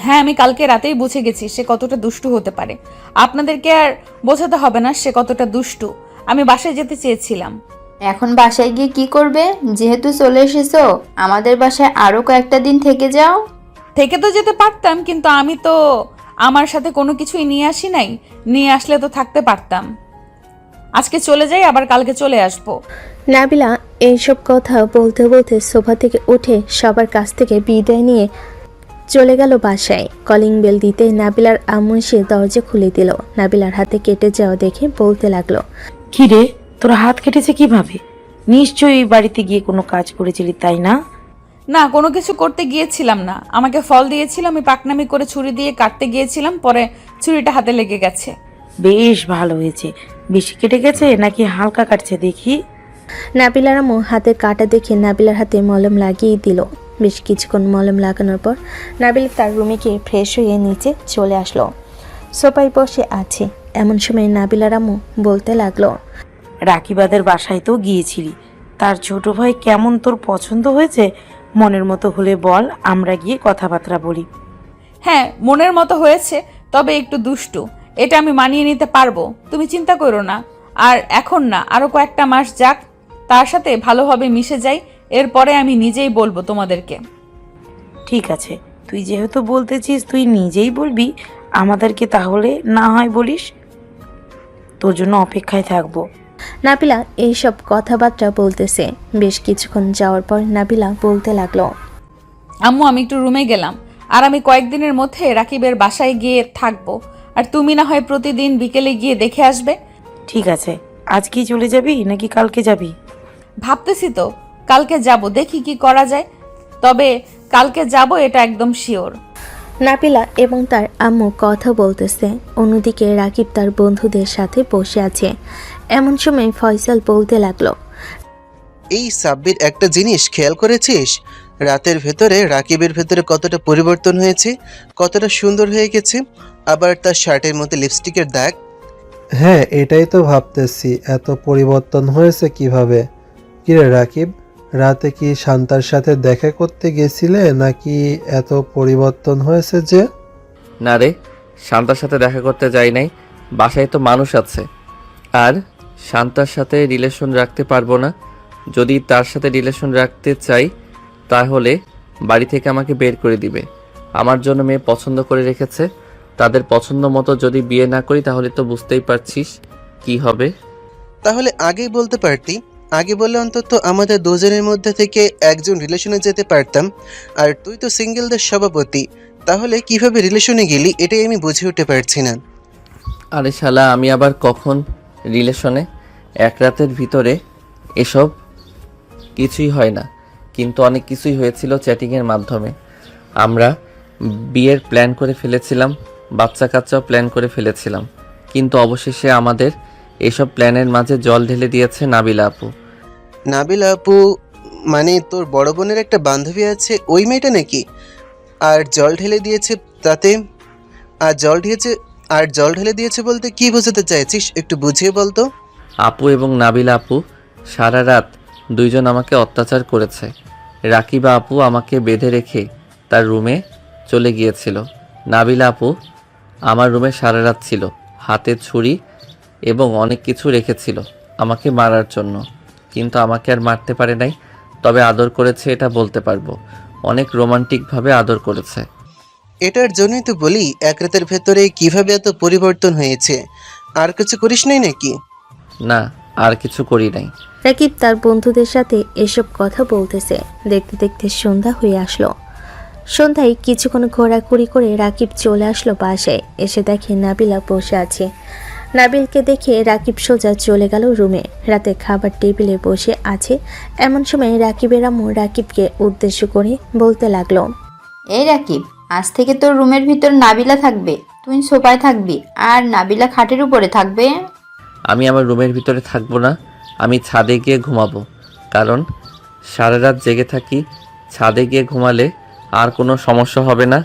Speaker 9: হ্যাঁ, আমি কালকে রাতেই বুঝে গেছি সে কতটা দুষ্টু হতে পারে। আপনাদেরকে আর বোঝাতে হবে না সে কতটা দুষ্টু। আমি বাসায় যেতে চেয়েছিলাম।
Speaker 4: এখন বাসায় গিয়ে কি করবে? যেহেতু চলে এসেছো, আমাদের বাসায় আরো কয়েকটা দিন থেকে যাও।
Speaker 9: থেকে তো যেতে পারতাম, কিন্তু আমি তো আমার সাথে কোনো কিছুই নিয়ে আসি নাই। নিয়ে আসলে তো থাকতে পারতাম। আজকে চলে যাই, আবার কালকে চলে আসবো।
Speaker 3: নাবিলা এইসব কথা বলতে বলতে সোফা থেকে উঠে সবার কাছ থেকে বিদায় নিয়ে চলে গেল বাসায়। কলিং বেল দিতে নাবিলার আম্মু এসে দরজা খুলে দিল। নাবিলার হাতে কেটে যাওয়া দেখে বলতে লাগলো,
Speaker 11: কি রে, তোর হাত কেটেছে কিভাবে? নিশ্চয়ই বাড়িতে গিয়ে কোনো কাজ করেছিলি, তাই না?
Speaker 9: না, কোনো কিছু করতে গিয়েছিলাম না। আমাকে ফল দিয়েছিল, আমি পাকনামি করে ছুরি দিয়ে কাটতে গিয়েছিলাম, পরে ছুরিটা হাতে লেগে গেছে।
Speaker 11: বেশ ভালো হয়েছে। বেশি কেটে গেছে নাকি হালকা কাটছে দেখি?
Speaker 3: নাবিলার আম্মু হাতের কাটা দেখে নাবিলার হাতে মলম লাগিয়ে দিল। বেশ কিছুক্ষণ মলম লাগানোর পর নাবিলা তার রুমে গিয়ে ফ্রেশ হয়ে নিচে চলে আসলো। সোফায় বসে আছে। এমন সময় নাবিলার আম্মু বলতে লাগলো,
Speaker 11: রাকিবাদের বাসায় তো গিয়েছিলি, তার ছোট ভাই কেমন তোর পছন্দ হয়েছে? মনের মতো হলে বল, আমরা গিয়ে কথাবার্তা বলি।
Speaker 9: হ্যাঁ, মনের মতো হয়েছে, তবে একটু দুষ্টু। এটা আমি মানিয়ে নিতে পারবো, তুমি চিন্তা করো না। আর এখন না, আরো কয়েকটা মাস যাক, তার সাথে ভালোভাবে মিশে যাই, এরপরে আমি নিজেই বলবো তোমাদেরকে।
Speaker 11: ঠিক আছে, তুই যেহেতু বলতেছিস তুই নিজেই বলবি, আমাদেরকে তাহলে না হয় বলিস। তোর জন্য অপেক্ষায় থাকবো।
Speaker 3: নাবিলা এইসব কথাবার্তা বলতেছে। বেশ কিছুক্ষণ যাওয়ার পর নাবিলা বলতে লাগলো,
Speaker 9: আম্মু, আমি একটু রুমে গেলাম, আর আমি কয়েকদিনের মধ্যে রাকিবের বাসায় গিয়ে থাকবো। আর তুমি না হয় প্রতিদিন বিকেলে গিয়ে দেখে আসবে।
Speaker 11: ঠিক আছে, আজকেই চলে যাবি নাকি কালকে যাবি?
Speaker 9: ভাবতেছি তো কালকে যাব, দেখি কি করা যায়। তবে কালকে যাব, এটা একদম শিওর।
Speaker 3: নাবিলা এবং তার আম্মু কথা বলতেছে। অন্যদিকে রাকিব তার বন্ধুদের সাথে বসে আছে। এমন সময় ফয়সাল বলতে লাগলো,
Speaker 7: এই সাব্বির একটা জিনিস খেয়াল করেছিস? রাতের ভেতরে রাকিবের ভেতরে কতটা পরিবর্তন হয়েছে, কতটা সুন্দর হয়ে গেছে। আবার তার শার্টের মধ্যে লিপস্টিকের দাগ।
Speaker 6: হ্যাঁ, এটাই তো ভাবতেছি, এত পরিবর্তন হয়েছে কিভাবে। কিরে রাকিব, রাতে কি শান্তার সাথে দেখা করতে গেছিলে নাকি এত পরিবর্তন হয়েছে যে?
Speaker 1: না রে, শান্তার সাথে দেখা করতে যাই নাই, বাসায় তো মানুষ আছে। আর শান্তার সাথে রিলেশন রাখতে পারবো না। যদি তার সাথে রিলেশন রাখতে চাই তাহলে বাড়ি থেকে আমাকে বের করে দিবে। আমার জন্য মেয়ে পছন্দ করে রেখেছে, তাদের পছন্দ মতো যদি বিয়ে না করি তাহলে তো বুঝতেই পারছিস কি হবে।
Speaker 7: তাহলে আগেই বলতে পারতি। আগে বললে অন্তত আমাদের দুজনের মধ্যে থেকে একজন রিলেশনে যেতে পারতাম। আর তুই তো সিঙ্গেলদের সভাপতি, তাহলে কিভাবে রিলেশনে গেলি এটাই আমি বুঝে উঠতে পারছি না।
Speaker 1: আরে শালা, আমি আবার কখন রিলেশনে? এক রাতের ভিতরে এসব কিছুই হয় না, কিন্তু অনেক কিছুই হয়েছিল চ্যাটিংয়ের মাধ্যমে। আমরা বিয়ের প্ল্যান করে ফেলেছিলাম, বাচ্চা কাচ্চাও প্ল্যান করে ফেলেছিলাম, কিন্তু অবশেষে আমাদের এসব প্ল্যানের মাঝে জল ঢেলে দিয়েছে নাবিলা আপু।
Speaker 7: নাবিলা আপু মানে তোর বড় বোনের একটা বান্ধবী আছে, ওই মেয়েটা নাকি? আর জল ঢেলে দিয়েছে তাতে আর জল ঢেলে দিয়েছে বলতে কি বোঝাতে চাইছিস? একটু বুঝিয়ে বলতো।
Speaker 1: আপু এবং নাবিলা আপু সারা রাত দুইজন আমাকে অত্যাচার করেছে। রাকিবা আপু আমাকে বেঁধে রেখে তার রুমে চলে গিয়েছিল। নাবিলা আপু আমার রুমে সারা রাত ছিল, হাতে ছুরি এবং অনেক কিছু রেখেছিল আমাকে মারার জন্য, কিন্তু আমাকে আর মারতে পারে নাই। তবে আদর করেছে, এটা বলতে পারবো। অনেক রোমান্টিকভাবে আদর করেছে।
Speaker 7: এটার জন্যই তো বলি এক রাতের ভেতরে কিভাবে এত পরিবর্তন হয়েছে। আর কিছু করিস নাই নাকি?
Speaker 1: না, আর কিছু করি নাই।
Speaker 3: রাকিব তার বন্ধুদের সাথে এসব কথা বলতেছে। দেখতে দেখতে সন্ধ্যা হয়ে আসলো। সন্ধ্যায় কিছুক্ষণ ঘোরাঘুরি করে রাকিব চলে আসলো বাসায়। এসে দেখে নাবিলা বসে আছে। নাবিলকে দেখে রাকিব সোজা চলে গেল রুমে। রাতে খাবার টেবিলে বসে আছে এমন সময় রাকিবের আম্মু রাকিবকে উদ্দেশ্য করে বলতে লাগলো,
Speaker 4: এই রাকিব, আজ থেকে তোর রুমের ভিতর নাবিলা থাকবে, তুই সোফায় থাকবি আর নাবিলা খাটের উপরে থাকবে।
Speaker 1: আমি আমার রুমের ভিতরে থাকবো না, আমি ছাদে গিয়ে ঘুমাবো। কারণ সারা রাত জেগে থাকি, ছাদে গিয়ে ঘুমালে আর কোনো সমস্যা হবে না।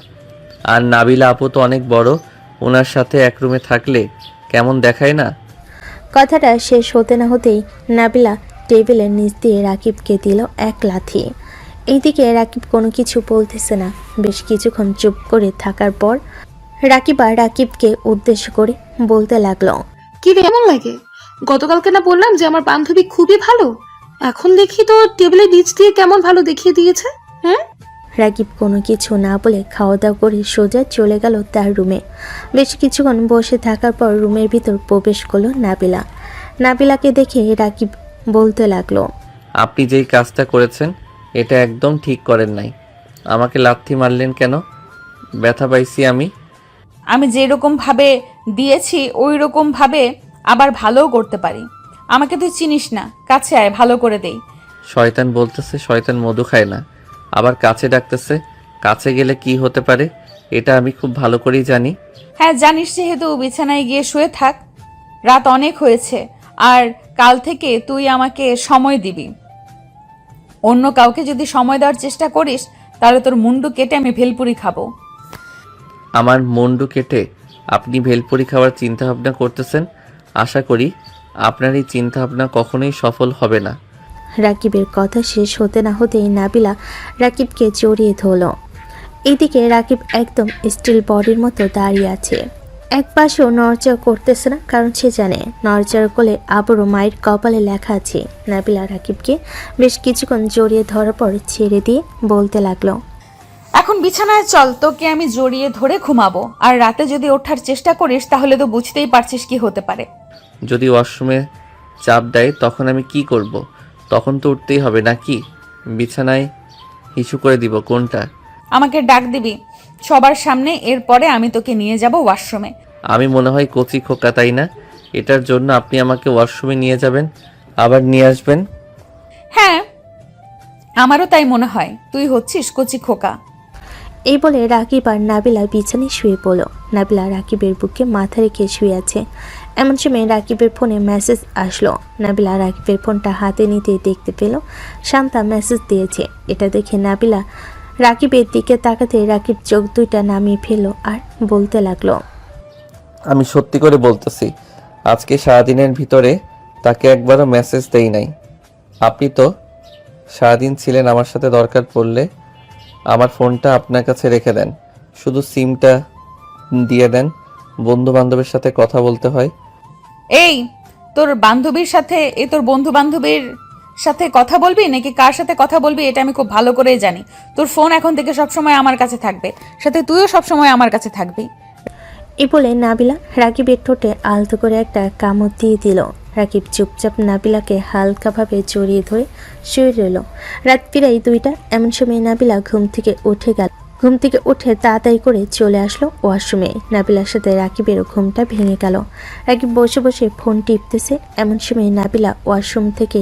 Speaker 1: আর নাবিলা আপু তো অনেক বড়, ওনার সাথে এক রুমে থাকলে কেমন দেখায় না?
Speaker 3: কথাটা শেষ হতে না হতেই নাবিলা টেবিলের নিচ দিয়ে রাকিবকে দিল এক লাথি। এইদিকে রাকিব কোনো কিছু বলতেছে না। বেশ কিছুক্ষণ চুপ করে থাকার পর রাকিবকে উদ্দেশ্য করে বলতে লাগলো,
Speaker 2: কি রে এমন লাগে? গতকালকে না বললাম যে আমার বান্ধবী খুবই ভালো, এখন দেখি তো টেবিলের নিচ দিয়ে কেমন ভালো দেখিয়ে দিয়েছে। হ্যাঁ,
Speaker 3: রাকিব কোনো কিছু না বলে খাওয়া দাওয়া করে সোজা চলে গেল তার রুমে। বেশ কিছুক্ষণ বসে থাকার পর রুমের ভিতর প্রবেশ করলো নাবিলা। নাবিলাকে দেখে রাকিব বলতে লাগলো,
Speaker 1: আপনি যেই কাজটা করেছেন এটা একদম ঠিক করেন নাই। আমাকে লাথি মারলেন কেন? ব্যথা পাইছি আমি।
Speaker 9: আমি যেরকম ভাবে দিয়েছি ওই রকম ভাবে আবার ভালোও করতে পারি। আমাকে তুই চিনিস না, কাছে আয়, ভালো করে দেই।
Speaker 1: শয়তান বলতেছে শয়তান মধু খায় না, আবার কাছে ডাকতেছে। কাছে গেলে কি হতে পারে এটা আমি খুব ভালো করেই জানি।
Speaker 9: হ্যাঁ জানিস, যেহেতু বিছানায় গিয়ে শুয়ে থাক, রাত অনেক হয়েছে। আর কাল থেকে তুই আমাকে সময় দিবি। অন্য কাউকে যদি সময় দেওয়ার চেষ্টা করিস তাহলে তোর মুন্ডু কেটে আমি ভেলপুরি খাবো।
Speaker 1: আমার মুন্ডু কেটে আপনি ভেলপুরি খাওয়ার চিন্তা ভাবনা করতেছেন? আশা করি আপনার এই চিন্তা ভাবনা কখনোই সফল হবে না।
Speaker 3: রাকিবের কথা শেষ হতে না হতেই নাবিলা রাকিবকে জড়িয়ে ধরল। এইদিকে রাকিব একদম স্টিল বডির মতো দাঁড়িয়ে আছে। এক পাশেও নড়চড় করতেছে না, কারণ সে জানে নড়চড় করলে আবারও মায়ের কপালে লেখা আছে। নাবিলা রাকিবকে বেশ কিছুক্ষণ জড়িয়ে ধরার পর ছেড়ে দিয়ে বলতে লাগলো,
Speaker 9: এখন বিছানায় চল, তোকে আমি জড়িয়ে ধরে ঘুমাবো। আর রাতে যদি ওঠার চেষ্টা করিস তাহলে তো বুঝতেই পারছিস কি হতে পারে।
Speaker 1: যদি ওয়াশরুমে চাপ দেয় তখন আমি কি করব? তখন তো উঠতেই হবে নাকি? বিছানায় হিসু করে দিব কোনটা?
Speaker 9: আমাকে ডাক দিবি সবার সামনে, এরপরে আমি তোকে নিয়ে যাব ওয়াশরুমে।
Speaker 1: আমি মনে হয় কচি খোকা, তাই না? এটার জন্য আপনি আমাকে ওয়াশরুমে নিয়ে যাবেন, আবার নিয়ে আসবেন?
Speaker 9: হ্যাঁ, আমারও তাই মনে হয়, তুই হচ্ছিস কচি খোকা।
Speaker 3: এই বলে রাকিব আর নাবিলা বিছানায় শুয়ে পড়ল। নাবিলা রাকিবের বুকে মাথা রেখে শুয়ে আছে। এমন সময় রাকিবের ফোনে মেসেজ আসলো। নাবিলা রাকিবের ফোনটা হাতে নিতেই দেখতে পেল শান্তা মেসেজ দিয়েছে। এটা দেখে নাবিলা রাকিবের দিকে তাকাতে রাকিব চোখ দুইটা নামিয়ে ফেলল আর বলতে লাগলো,
Speaker 1: আমি সত্যি করে বলতেছি, আজকে সারাদিনের ভিতরে তাকে একবারও মেসেজ দেই নাই। আপনি তো সারাদিন ছিলেন আমার সাথে, দরকার পড়লে আমার ফোনটা আপনার কাছে রেখে দেন, শুধু সিমটা দিয়ে দেন, বন্ধু বান্ধবের সাথে কথা বলতে হয়।
Speaker 9: এই তোর বান্ধবীর সাথে, তোর বন্ধু বান্ধবীর সাথে কথা বলবি নাকি কার সাথে কথা বলবি এটা আমি খুব ভালো করেই জানি। তোর ফোন এখন থেকে সবসময় আমার কাছে থাকবে, সাথে তুইও সবসময় আমার কাছে থাকবি।
Speaker 3: এই বলে নাবিলা রাকিবের ঠোঁটে আলতো করে একটা কামড় দিয়ে দিল। রাকিব চুপচাপ নাবিলাকে হালকাভাবে জড়িয়ে ধরে শুয়ে রইল। রাত প্রায় 2টা। এমন সময় নাবিলা ঘুম থেকে উঠে তাড়াতাড়ি করে চলে আসলো ওয়াশরুমে। নাবিলার সাথে রাকিবেরও ঘুমটা ভেঙে গেল। রাকিব বসে বসে ফোন টিপতেছে। এমন সময় নাবিলা ওয়াশরুম থেকে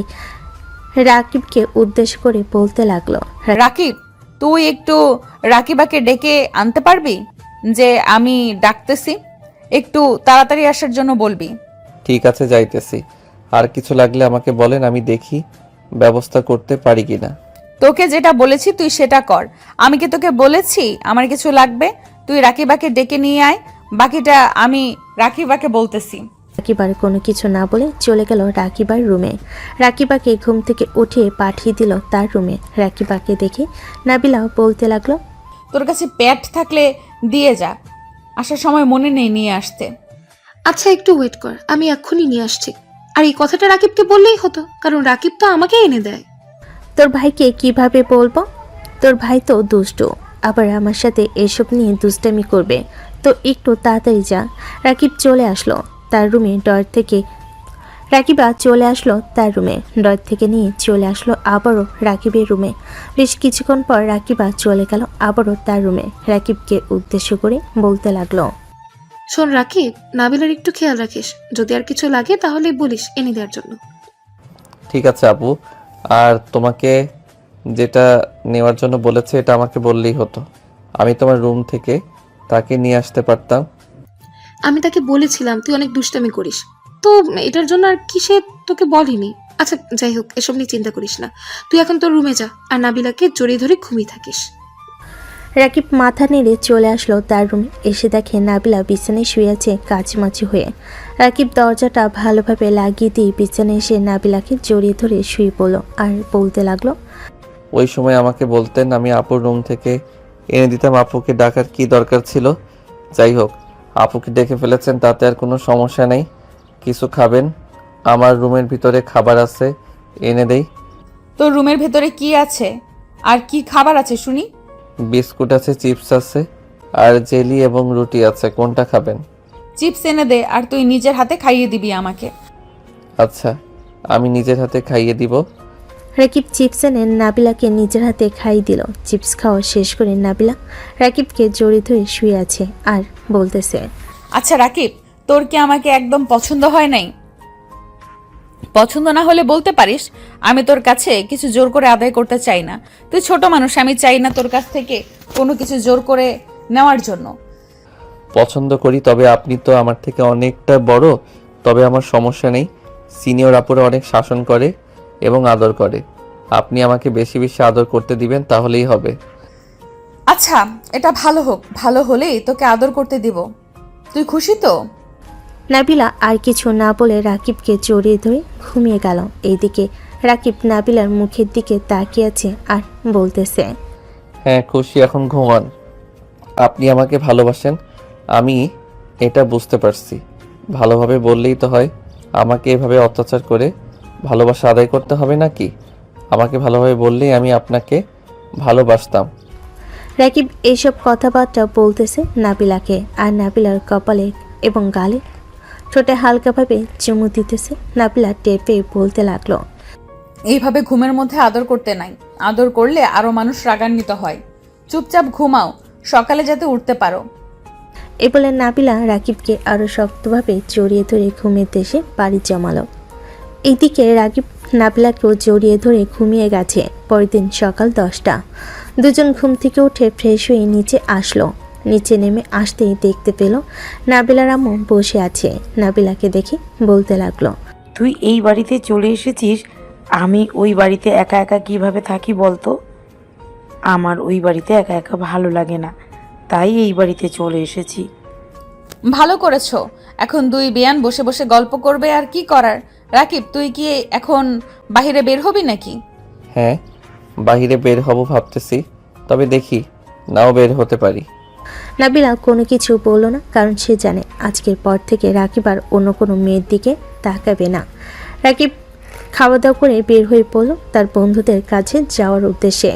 Speaker 3: রাকিবকে উদ্দেশ্য করে বলতে লাগলো,
Speaker 9: রাকিব, তুই একটু রাকিবাকে ডেকে আনতে পারবি? যে আমি ডাকতেছি, একটু তাড়াতাড়ি আসার জন্য বলবি।
Speaker 1: ঠিক আছে, যাইতেছি। আর কিছু লাগলে আমাকে বলেন, আমি দেখি ব্যবস্থা করতে পারি কিনা।
Speaker 9: তোকে যেটা বলেছি তুই সেটা কর। আমি কি তোকে বলেছি আমার কিছু লাগবে? তুই রাকিবাকে ডেকে নিয়ে আয়, বাকিটা আমি রাকিবাকে বলতেছি।
Speaker 3: রাকিবার কোনো কিছু না বলে চলে গেল রাকিবার রুমে। রাকিবাকে ঘুম থেকে উঠিয়ে পাঠিয়ে দিল তার রুমে। রাকিবাকে দেখে নাবিলা বলতে লাগলো,
Speaker 9: তোর কাছে প্যাড থাকলে দিয়ে যা, আসার সময় মনে নেই নিয়ে আসতে।
Speaker 2: আচ্ছা একটু ওয়েট কর, আমি এক্ষুনি নিয়ে আসছি। আর এই কথাটা রাকিবকে বললেই হতো, কারণ রাকিব তো আমাকে এনে দেয়।
Speaker 3: তোর ভাইকে কিভাবে বলবো? তোর ভাই তো দুষ্টু, আবার আমার সাথে এসব নিয়ে দুষ্টামি করবে, তো একটু তাড়াতাড়ি যা। রাকিবা চলে আসলো তার রুমে ডর থেকে নিয়ে চলে আসলো আবারও রাকিবের রুমে। বেশ কিছুক্ষণ পর রাকিবা চলে গেল আবারও তার রুমে। রাকিবকে উদ্দেশ্য করে বলতে লাগলো,
Speaker 2: শোন রাকিব, নাবিলার একটু খেয়াল রাখিস, যদি আর কিছু লাগে তাহলে বলিস এনে দেওয়ার জন্য।
Speaker 1: ঠিক আছে আপু, আর তোমাকে যেটা নেওয়ার জন্য বলেছে এটা আমাকে বললেই হতো, আমি তোমার রুম থেকে তাকে নিয়ে আসতে পারতাম।
Speaker 2: আমি তাকে বলেছিলাম তুই অনেক দুষ্টামি করিস, তো এটার জন্য আর কি সে তোকে বলেনি। আচ্ছা যাই হোক, এসব নিয়ে চিন্তা করিস না, তুই এখন তোর রুমে যা আর নাবিলাকে জড়িয়ে ধরে ঘুমিয়ে থাকিস।
Speaker 3: রাকিব মাথা নেড়ে চলে আসলো তার রুমে। এসে দেখে নাবিলা বিছানায় শুয়ে আছে কাচমাচি হয়ে। রাকিব দরজাটা ভালোভাবে লাগিয়ে দিয়ে বিছানায় এসে নাবিলাকে জড়িয়ে ধরে শুয়ে পড়ল আর বলতে লাগলো,
Speaker 1: ওই সময় আমাকে বলতেন, আমি আপুর রুম থেকে এনে দিতাম। আপুকে ডাকার কি দরকার ছিল? যাই হোক, আপুকে ডেকে ফেলেছেন, তাতে আর কোনো সমস্যা নেই। কিছু খাবেন? আমার রুমের ভিতরে খাবার আছে, এনে দেই।
Speaker 9: তোর রুমের ভেতরে কি আছে আর কি খাবার আছে শুনি?
Speaker 1: বিস্কুট আছে, চিপস আছে, আর জেলি এবং রুটি আছে। কোনটা খাবেন?
Speaker 9: চিপস এনে দে, আর তুই নিজের হাতে খাইয়ে দিবি আমাকে।
Speaker 1: আচ্ছা, আমি নিজের হাতে খাইয়ে দিব।
Speaker 3: রাকিব চিপস এনে নাবিলাকে নিজের হাতে খাইয়ে দিল। চিপস খাওয়া শেষ করে নাবিলা রাকিবকে জড়িয়ে ধরে শুয়ে আছে আর বলতেছে,
Speaker 9: আচ্ছা রাকিব, তোর কি আমাকে একদম পছন্দ হয় নাই? পছন্দ না হলে বলতে পারিস, আমি তোর কাছে কিছু জোর করে আদায় করতে চাই না। তুই ছোট মানুষ, আমি চাই না তোর কাছ থেকে কোনো কিছু জোর করে নেওয়ার জন্য।
Speaker 1: পছন্দ করি, তবে আপনি তো আমার থেকে অনেকটা বড়। তবে আমার সমস্যা নেই, সিনিয়র আপুরা অনেক শাসন করে এবং আদর করে। আপনি আমাকে বেশি বেশি আদর করতে দিবেন, তাহলেই হবে।
Speaker 9: আচ্ছা, এটা ভালো হোক, ভালো হলেই তোকে আদর করতে দিব। তুই খুশি তো?
Speaker 3: নাবিলা আর কিছু না বলে রাকিবকে জড়িয়ে ধরে ঘুমিয়ে গেল। এইদিকে রাকিব নাবিলার মুখের দিকে তাকিয়ে আছে আর বলতেছে,
Speaker 1: হ্যাঁ খুশি, এখন ঘুমান। আপনি আমাকে ভালোবাসেন, আমি এটা বুঝতে পারছি। ভালোভাবে বললেই তো হয়, আমাকে এভাবে অত্যাচার করে ভালোবাসা আদায় করতে হবে নাকি? আমাকে ভালোভাবে বললেই আমি আপনাকে ভালোবাসতাম।
Speaker 3: রাকিব এইসব কথাবার্তা বলতেছে নাবিলাকে, আর নাবিলার কপালে এবং গালে ঠোঁটে হালকাভাবে চুমু দিতেছে। নাবিলা টেপে বলতে লাগলো,
Speaker 9: এইভাবে ঘুমের মধ্যে আদর করতে নাই, আদর করলে আরো মানুষ রাগান্বিত হয়। চুপচাপ ঘুমাও, সকালে যাতে উঠতে পারো।
Speaker 3: এ বলে নাবিলা রাকিবকে আরো শক্তভাবে জড়িয়ে ধরে ঘুমের দেশে পাড়ি জমালো। এইদিকে রাকিব নাবিলাকেও জড়িয়ে ধরে ঘুমিয়ে গেছে। পরের দিন সকাল 10টা। দুজন ঘুম থেকে উঠে ফ্রেশ হয়ে নিচে আসলো। নিচে নেমে আসতেই দেখতে পেল নাবিলার আম্মু বসে আছে। নাবিলাকে দেখে বলতে লাগলো,
Speaker 11: তুই এই বাড়িতে চলে এসেছিস, আমি ওই বাড়িতে একা একা কিভাবে থাকি বলতো? আমার ওই বাড়িতে একা একা ভালো লাগে না, তাই এই বাড়িতে চলে এসেছি।
Speaker 9: ভালো করেছো। এখন দুই বেয়ান বসে বসে গল্প করবে, আর কি করার। রাকিব, তুই কি এখন বাহিরে বের হবি নাকি?
Speaker 1: হ্যাঁ, বাহিরে বের হব ভাবতেছি, তবে দেখি নাও বের হতে পারি।
Speaker 3: নাবিলা কোনো কিছু বলল না, কারণ সে জানে আজকের পর থেকে রাকিব আর অন্য কোনো মেয়ের দিকে তাকাবে না। রাকিব খাওয়া দাওয়া করে বের হয়ে পড়ল তার বন্ধুদের কাছে যাওয়ার উদ্দেশ্যে।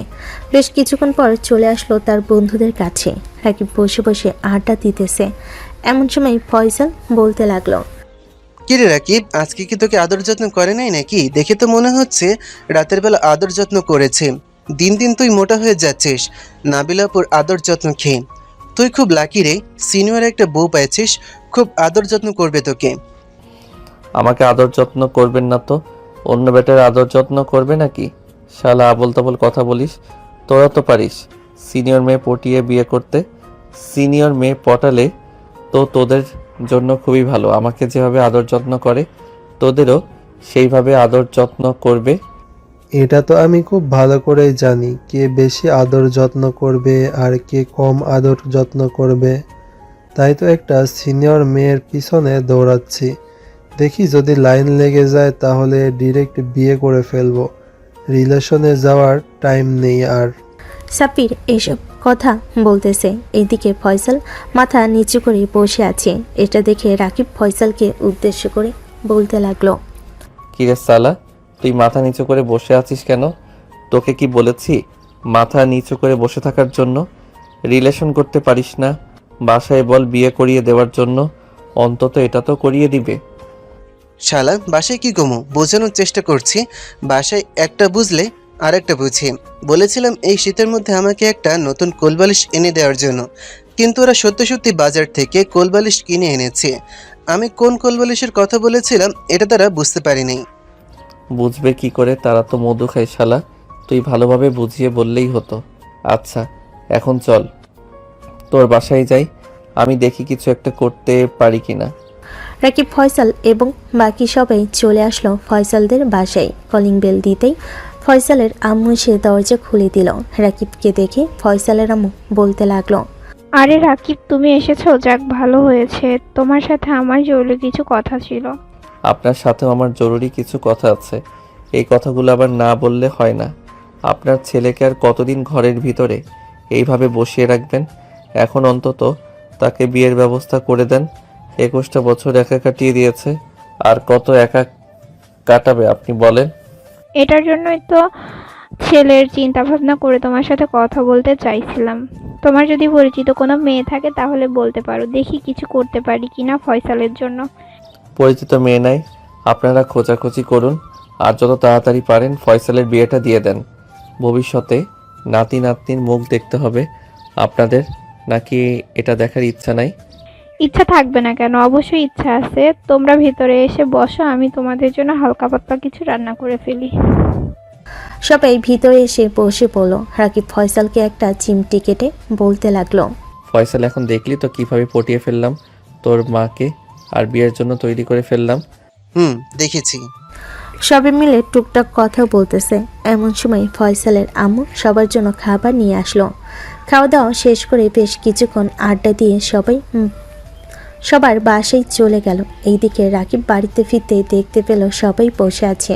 Speaker 3: বেশ কিছুক্ষণ পর চলে আসলো তার বন্ধুদের কাছে। রাকিব বসে বসে আড্ডা দিতেছে। এমন সময় ফয়সাল বলতে লাগলো,
Speaker 7: কিরে রাকিব, আজকে কি তোকে আদর যত্ন করে নাই নাকি? দেখে তো মনে হচ্ছে রাতের বেলা আদর যত্ন করেছে। দিন দিন তুই মোটা হয়ে যাচ্ছিস নাবিলাপুর আদর যত্ন খেয়ে। তুই খুব লাকি রে, সিনিয়র একটা বউ পেয়েছিস, খুব আদর যত্ন করবে তোকে।
Speaker 1: আমাকে আদর যত্ন করবেন না তো অন্য বেটার আদর যত্ন করবে নাকি? শালা আবল তাবল কথা বলিস। তোরা তো পারিস সিনিয়র মেয়ে পটিয়ে বিয়ে করতে। সিনিয়র মেয়ে পটালে তো তোদের জন্য খুবই ভালো। আমাকে যেভাবে আদর যত্ন করে তোদেরও সেইভাবে আদর যত্ন করবে।
Speaker 6: এটা তো আমি খুব ভালো করেই জানি কে বেশি আদর যত্ন করবে আর কে কম আদর যত্ন করবে। তাই তো একটা সিনিয়র মেয়ের পিছনে দৌড়াচ্ছি। দেখি যদি লাইন লেগে যায় তাহলে ডিরেক্ট বিয়ে করে ফেলবো। রিলেশনে যাওয়ার টাইম নেই আর।
Speaker 3: সাব্বির এসব কথা বলতেছে, এইদিকে ফয়সাল মাথা নিচু করে বসে আছে। এটা দেখে রাকিব ফয়সালকে উদ্দেশ্য করে বলতে লাগলো,
Speaker 1: কিরে সালা, তুই মাথা নিচু করে বসে আছিস কেন? তোকে কি বলেছি মাথা নিচু করে বসে থাকার জন্য? রিলেশন করতে পারিস না, বাসায় বল বিয়ে করিয়ে দেওয়ার জন্য, অন্তত এটা তো করিয়ে দিবে।
Speaker 7: শালা, বাসায় কি কমু বোঝানোর চেষ্টা করছি। বাসায় একটা বুঝলে আর একটা বুঝি। বলেছিলাম এই শীতের মধ্যে আমাকে একটা নতুন কোলবালিশ এনে দেওয়ার জন্য, কিন্তু ওরা সত্যি সত্যি বাজার থেকে কোলবালিশ কিনে এনেছে। আমি কোন কোলবালিশের কথা বলেছিলাম এটা তারা বুঝতে পারেনি।
Speaker 1: বুঝবে কি করে, তারা তো মধু খায় শালা। তুই ভালোভাবে বুঝিয়ে বললেই হতো। আচ্ছা এখন চল তোর বাসায় যাই, আমি দেখি কিছু একটা করতে পারি কিনা।
Speaker 3: রাকিব, ফয়সাল এবং বাকি সবাই চলে আসলো ফয়সালদের বাসায়। কলিং বেল দিতেই ফয়সালের আম্মু এসে দরজা খুলে দিল। রাকিবকে দেখে ফয়সালের আম্মু বলতে লাগলো,
Speaker 12: আরে রাকিব, তুমি এসেছো, যাক ভালো হয়েছে। তোমার সাথে আমার জরুরি কিছু কথা ছিল।
Speaker 1: আপনার সাথেও আমার জরুরি কিছু কথা আছে। এই কথাগুলো আবার না বললে হয় না। আপনার ছেলেকে আর কতদিন ঘরের ভিতরে এইভাবে বসিয়ে রাখবেন? এখন অন্তত তাকে বিয়ের ব্যবস্থা করে দেন। 21টা বছর একা কাটিয়ে দিয়েছে, আর কত একা কাটাবে আপনি বলেন?
Speaker 12: এটার জন্যই তো ছেলের চিন্তা ভাবনা করে তোমার সাথে কথা বলতে চাইছিলাম। তোমার যদি পরিচিত কোনো মেয়ে থাকে তাহলে বলতে পারো, দেখি কিছু করতে পারি কিনা ফয়সালের জন্য।
Speaker 1: পরিচিত মেয়ে নাই, আপনারা খোঁজাখুঁজি করুন, আর যত তাড়াতাড়ি পারেন ফয়সালের বিয়েটা দিয়ে দেন। ভবিষ্যতে নাতি নাতনির মুখ দেখতে হবে আপনাদের, নাকি এটা দেখার ইচ্ছা নাই?
Speaker 12: ইচ্ছা থাকবে না কেন, অবশ্যই ইচ্ছা আছে। তোমরা ভিতরে এসে বসো, আমি তোমাদের জন্য হালকা পাতলা কিছু রান্না করে ফেলি।
Speaker 3: সবাই ভিতরে এসে বসে পড়লো। রাকিব ফয়সালকে একটা চিমটি কেটে বলতে লাগলো,
Speaker 1: ফয়সাল, এখন দেখলি তো কিভাবে পটিয়ে ফেললাম তোর মাকে, আর বিয়ের জন্য তৈরি করে ফেললাম।
Speaker 7: দেখেছি।
Speaker 3: সবাই মিলে টুকটাক কথা বলতেছে। এমন সময় ফয়সালের আম্মু সবার জন্য খাবার নিয়ে আসলো। খাওয়া দাওয়া শেষ করে বেশ কিছুক্ষণ আড্ডা দিয়ে সবার বাসায় চলে গেল। এইদিকে রাকিব বাড়িতে ফিরতে দেখতে পেল সবাই বসে আছে।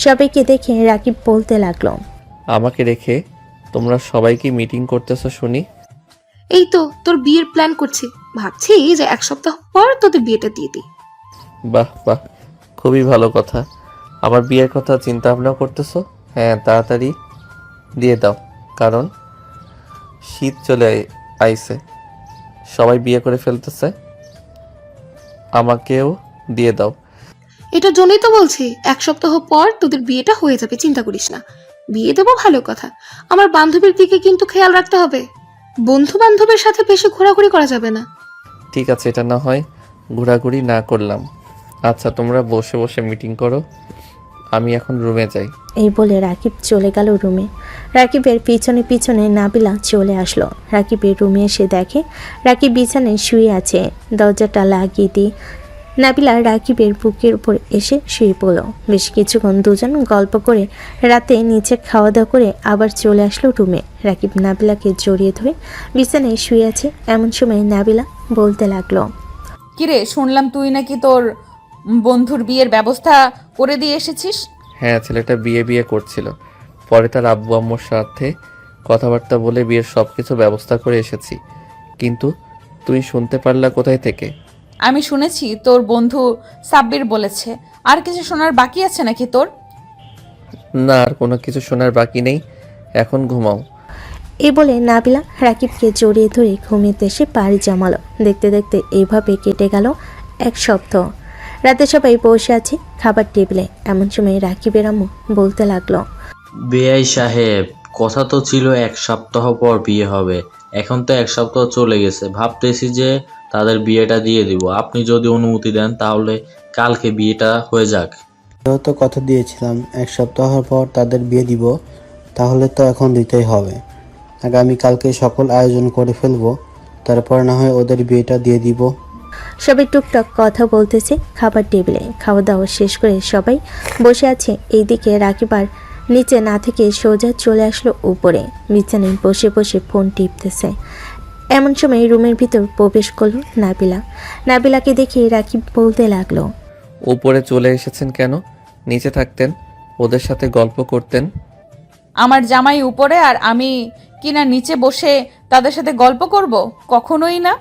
Speaker 3: সবাইকে দেখে রাকিব বলতে লাগলো,
Speaker 1: আমাকে রেখে তোমরা সবাই কি মিটিং করতেছো শুনি?
Speaker 2: এই তো তোর বিয়ের প্ল্যান করছি, ভাবছি যে 1 সপ্তাহ পর তোদের বিয়েটা দিয়ে দিই।
Speaker 1: বাহ বাহ, খুবই ভালো কথা। আমার বিয়ের কথা চিন্তা ভাবনা করতেছো? হ্যাঁ, তাড়াতাড়ি দিয়ে দাও, কারণ শীত চলে আইছে, সবাই বিয়ে করে ফেলতেছে। আমাকেও দিয়ে দাও।
Speaker 2: এটার জন্যই তো বলছি 1 সপ্তাহ পর তোদের বিয়েটা হয়ে যাবে, চিন্তা করিস না। বিয়ে দেবো ভালো কথা, আমার বান্ধবীর দিকে কিন্তু খেয়াল রাখতে হবে। বন্ধু বান্ধবের সাথে বেশি ঘোরাঘুরি করা যাবে না।
Speaker 1: ঠিক আছে, এটা না হয় ঘোরাঘুরি না করলাম। আচ্ছা তোমরা বসে বসে মিটিং করো, আমি এখন রুমে যাই।
Speaker 3: এই বলে রাকিব চলে গেল রুমে। রাকিবের পিছনে পিছনে নাবিলা চলে আসলো। রাকিবের রুমে এসে দেখে রাকিব বিছানায় শুয়ে আছে। দরজাটা লাগিয়ে দিয়ে নাবিলা রাকিবের বুকের উপর এসে শুয়ে পড়ল। বেশ কিছুক্ষণ দুজন গল্প করে রাতে নিচে খাওয়া দাওয়া করে আবার চলে আসলো রুমে। রাকিব নাবিলাকে জড়িয়ে ধরে বিছানায় শুয়ে আছে। এমন সময় নাবিলা বলতে লাগলো,
Speaker 9: কিরে, শুনলাম তুই নাকি তোর বন্ধুর বিয়ের ব্যবস্থা করে দিয়ে এসেছিস।
Speaker 1: হ্যাঁ, ছেলেটা বিয়ে করছিল, পরে তার আব্বু আম্মুর সাথে কথাবার্তা বলে বিয়ের সব কিছু ব্যবস্থা করে এসেছি। কিন্তু তুমি শুনতে পারলা কোথায় থেকে?
Speaker 9: আমি শুনেছি তোর বন্ধু সাব্বির বলেছে। আর কিছু শোনার বাকি আছে নাকি তোর?
Speaker 1: না, আর কোনো কিছু শোনার বাকি নেই, এখন ঘুমাও।
Speaker 3: এই বলে নাবিলা রাকিবকে জড়িয়ে ধরে ঘুমিয়ে এসে পাড়ি জমালো। দেখতে দেখতে এইভাবে কেটে গেল 1 সপ্তাহ। রাতে সবাই বসে আছে খাবার টেবিলে। এমন সময় রাকিবের আম্মু বলতে লাগলো,
Speaker 5: বেআই সাহেব, কথা তো ছিল 1 সপ্তাহ পর বিয়ে হবে, এখন তো 1 সপ্তাহ চলে গেছে। ভাবতেছি যে তাদের বিয়েটা দিয়ে দিব। আপনি যদি অনুমতি দেন তাহলে কালকে বিয়েটা হয়ে যাক।
Speaker 13: তো কথা দিয়েছিলাম 1 সপ্তাহ পর তাদের বিয়ে দিব, তাহলে তো এখন দিতেই হবে। আগামীকালকে সকল আয়োজন করে ফেলবো, তারপর না হয় ওদের বিয়েটা দিয়ে দিব।
Speaker 3: সবাই টুকটাক কথা বলতেছে খাবার টেবিলে। খাওয়া দাওয়া শেষ করে সবাই বসে আছে। এইদিকে রাকিব আর নিচে না থেকে সোজা চলে আসলো উপরে, বিছানায় বসে বসে ফোন টিপতেছে। এমন সময় রুমের ভিতর প্রবেশ করলো নাবিলা। নাবিলাকে দেখে রাকিব বলতে লাগলো,
Speaker 1: উপরে চলে এসেছেন কেন? নিচে থাকতেন, ওদের সাথে গল্প করতেন।
Speaker 9: আমার জামাই উপরে আর আমি কিনা নিচে বসে তাদের সাথে গল্প করব? কখনোই না।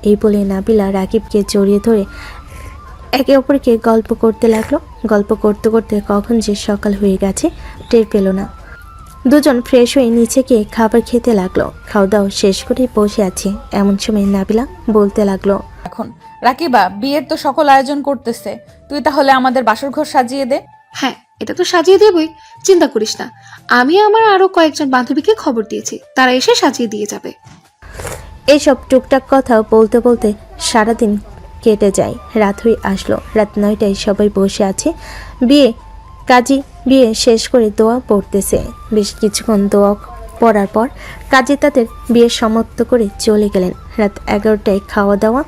Speaker 3: এই বলে নাবিলা রাকিবকে জড়িয়ে ধরে একে অপরকে গল্প করতে লাগলো। গল্প করতে করতে কখন যে সকাল হয়ে গেছে টের পেল না। দুজন ফ্রেশ হয়ে নিচে গিয়ে খাবার খেতে লাগলো। খাওয়া দাওয়া শেষ করে বসে আছে, এমন সময় নাবিলা বলতে লাগলো,
Speaker 9: এখন রাকিবা, বিয়ের তো সকল আয়োজন করতেছে, তুই তাহলে আমাদের বাসর ঘর সাজিয়ে দে।
Speaker 2: হ্যাঁ, এটা তো সাজিয়ে দেবই, চিন্তা করিস না। আমি আমার আরো কয়েকজন বান্ধবীকে খবর দিয়েছি, তারা এসে সাজিয়ে দিয়ে যাবে।
Speaker 3: এইসব টুকটাক কথা বলতে বলতে সারাদিন কেটে যায়। রাত হয়ে আসলো। রাত 9টায় সবাই বসে আছে। বিয়ে শেষ করে দোয়া পড়তেছে। বেশ কিছুক্ষণ দোয়া পড়ার পর কাজী তাদের বিয়ে সমাপ্ত করে চলে গেলেন। রাত 11টায় খাওয়া দাওয়া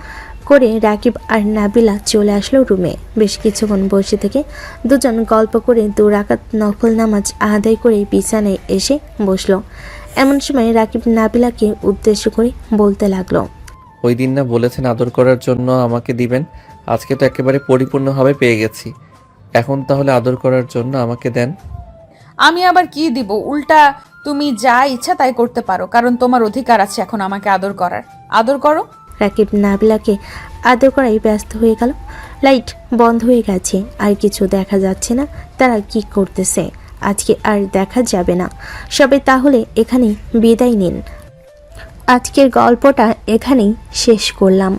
Speaker 3: করে রাকিব আর নাবিলা চলে আসলো রুমে। বেশ কিছুক্ষণ বসে থেকে দুজন গল্প করে 2 রাকাত নফল নামাজ আদায় করে বিছানায় এসে বসলো। এমন সময় রাকিব নাবিলাকে উদ্দেশ্য করে বলতে লাগলো,
Speaker 1: ওই দিন না বলেছেন আদর করার জন্য আমাকে দিবেন, আজকে তো একেবারে পরিপূর্ণভাবে পেয়ে গেছি। এখন তাহলে আদর করার জন্য আমাকে দেন।
Speaker 9: আমি আবার কি দিব? উল্টা তুমি যা ইচ্ছা তাই করতে পারো, কারণ তোমার অধিকার আছে এখন আমাকে আদর করার। আদর করো।
Speaker 3: রাকিব নাবিলাকে আদর করাই ব্যস্ত হয়ে গেল। লাইট বন্ধ হয়ে গেছে, আর কিছু দেখা যাচ্ছে না তারা কি করতেছে। আজকে আর দেখা যাবে না। সবাই তাহলে এখানেই বিদায় নিন। আজকের গল্পটা এখানেই শেষ করলাম।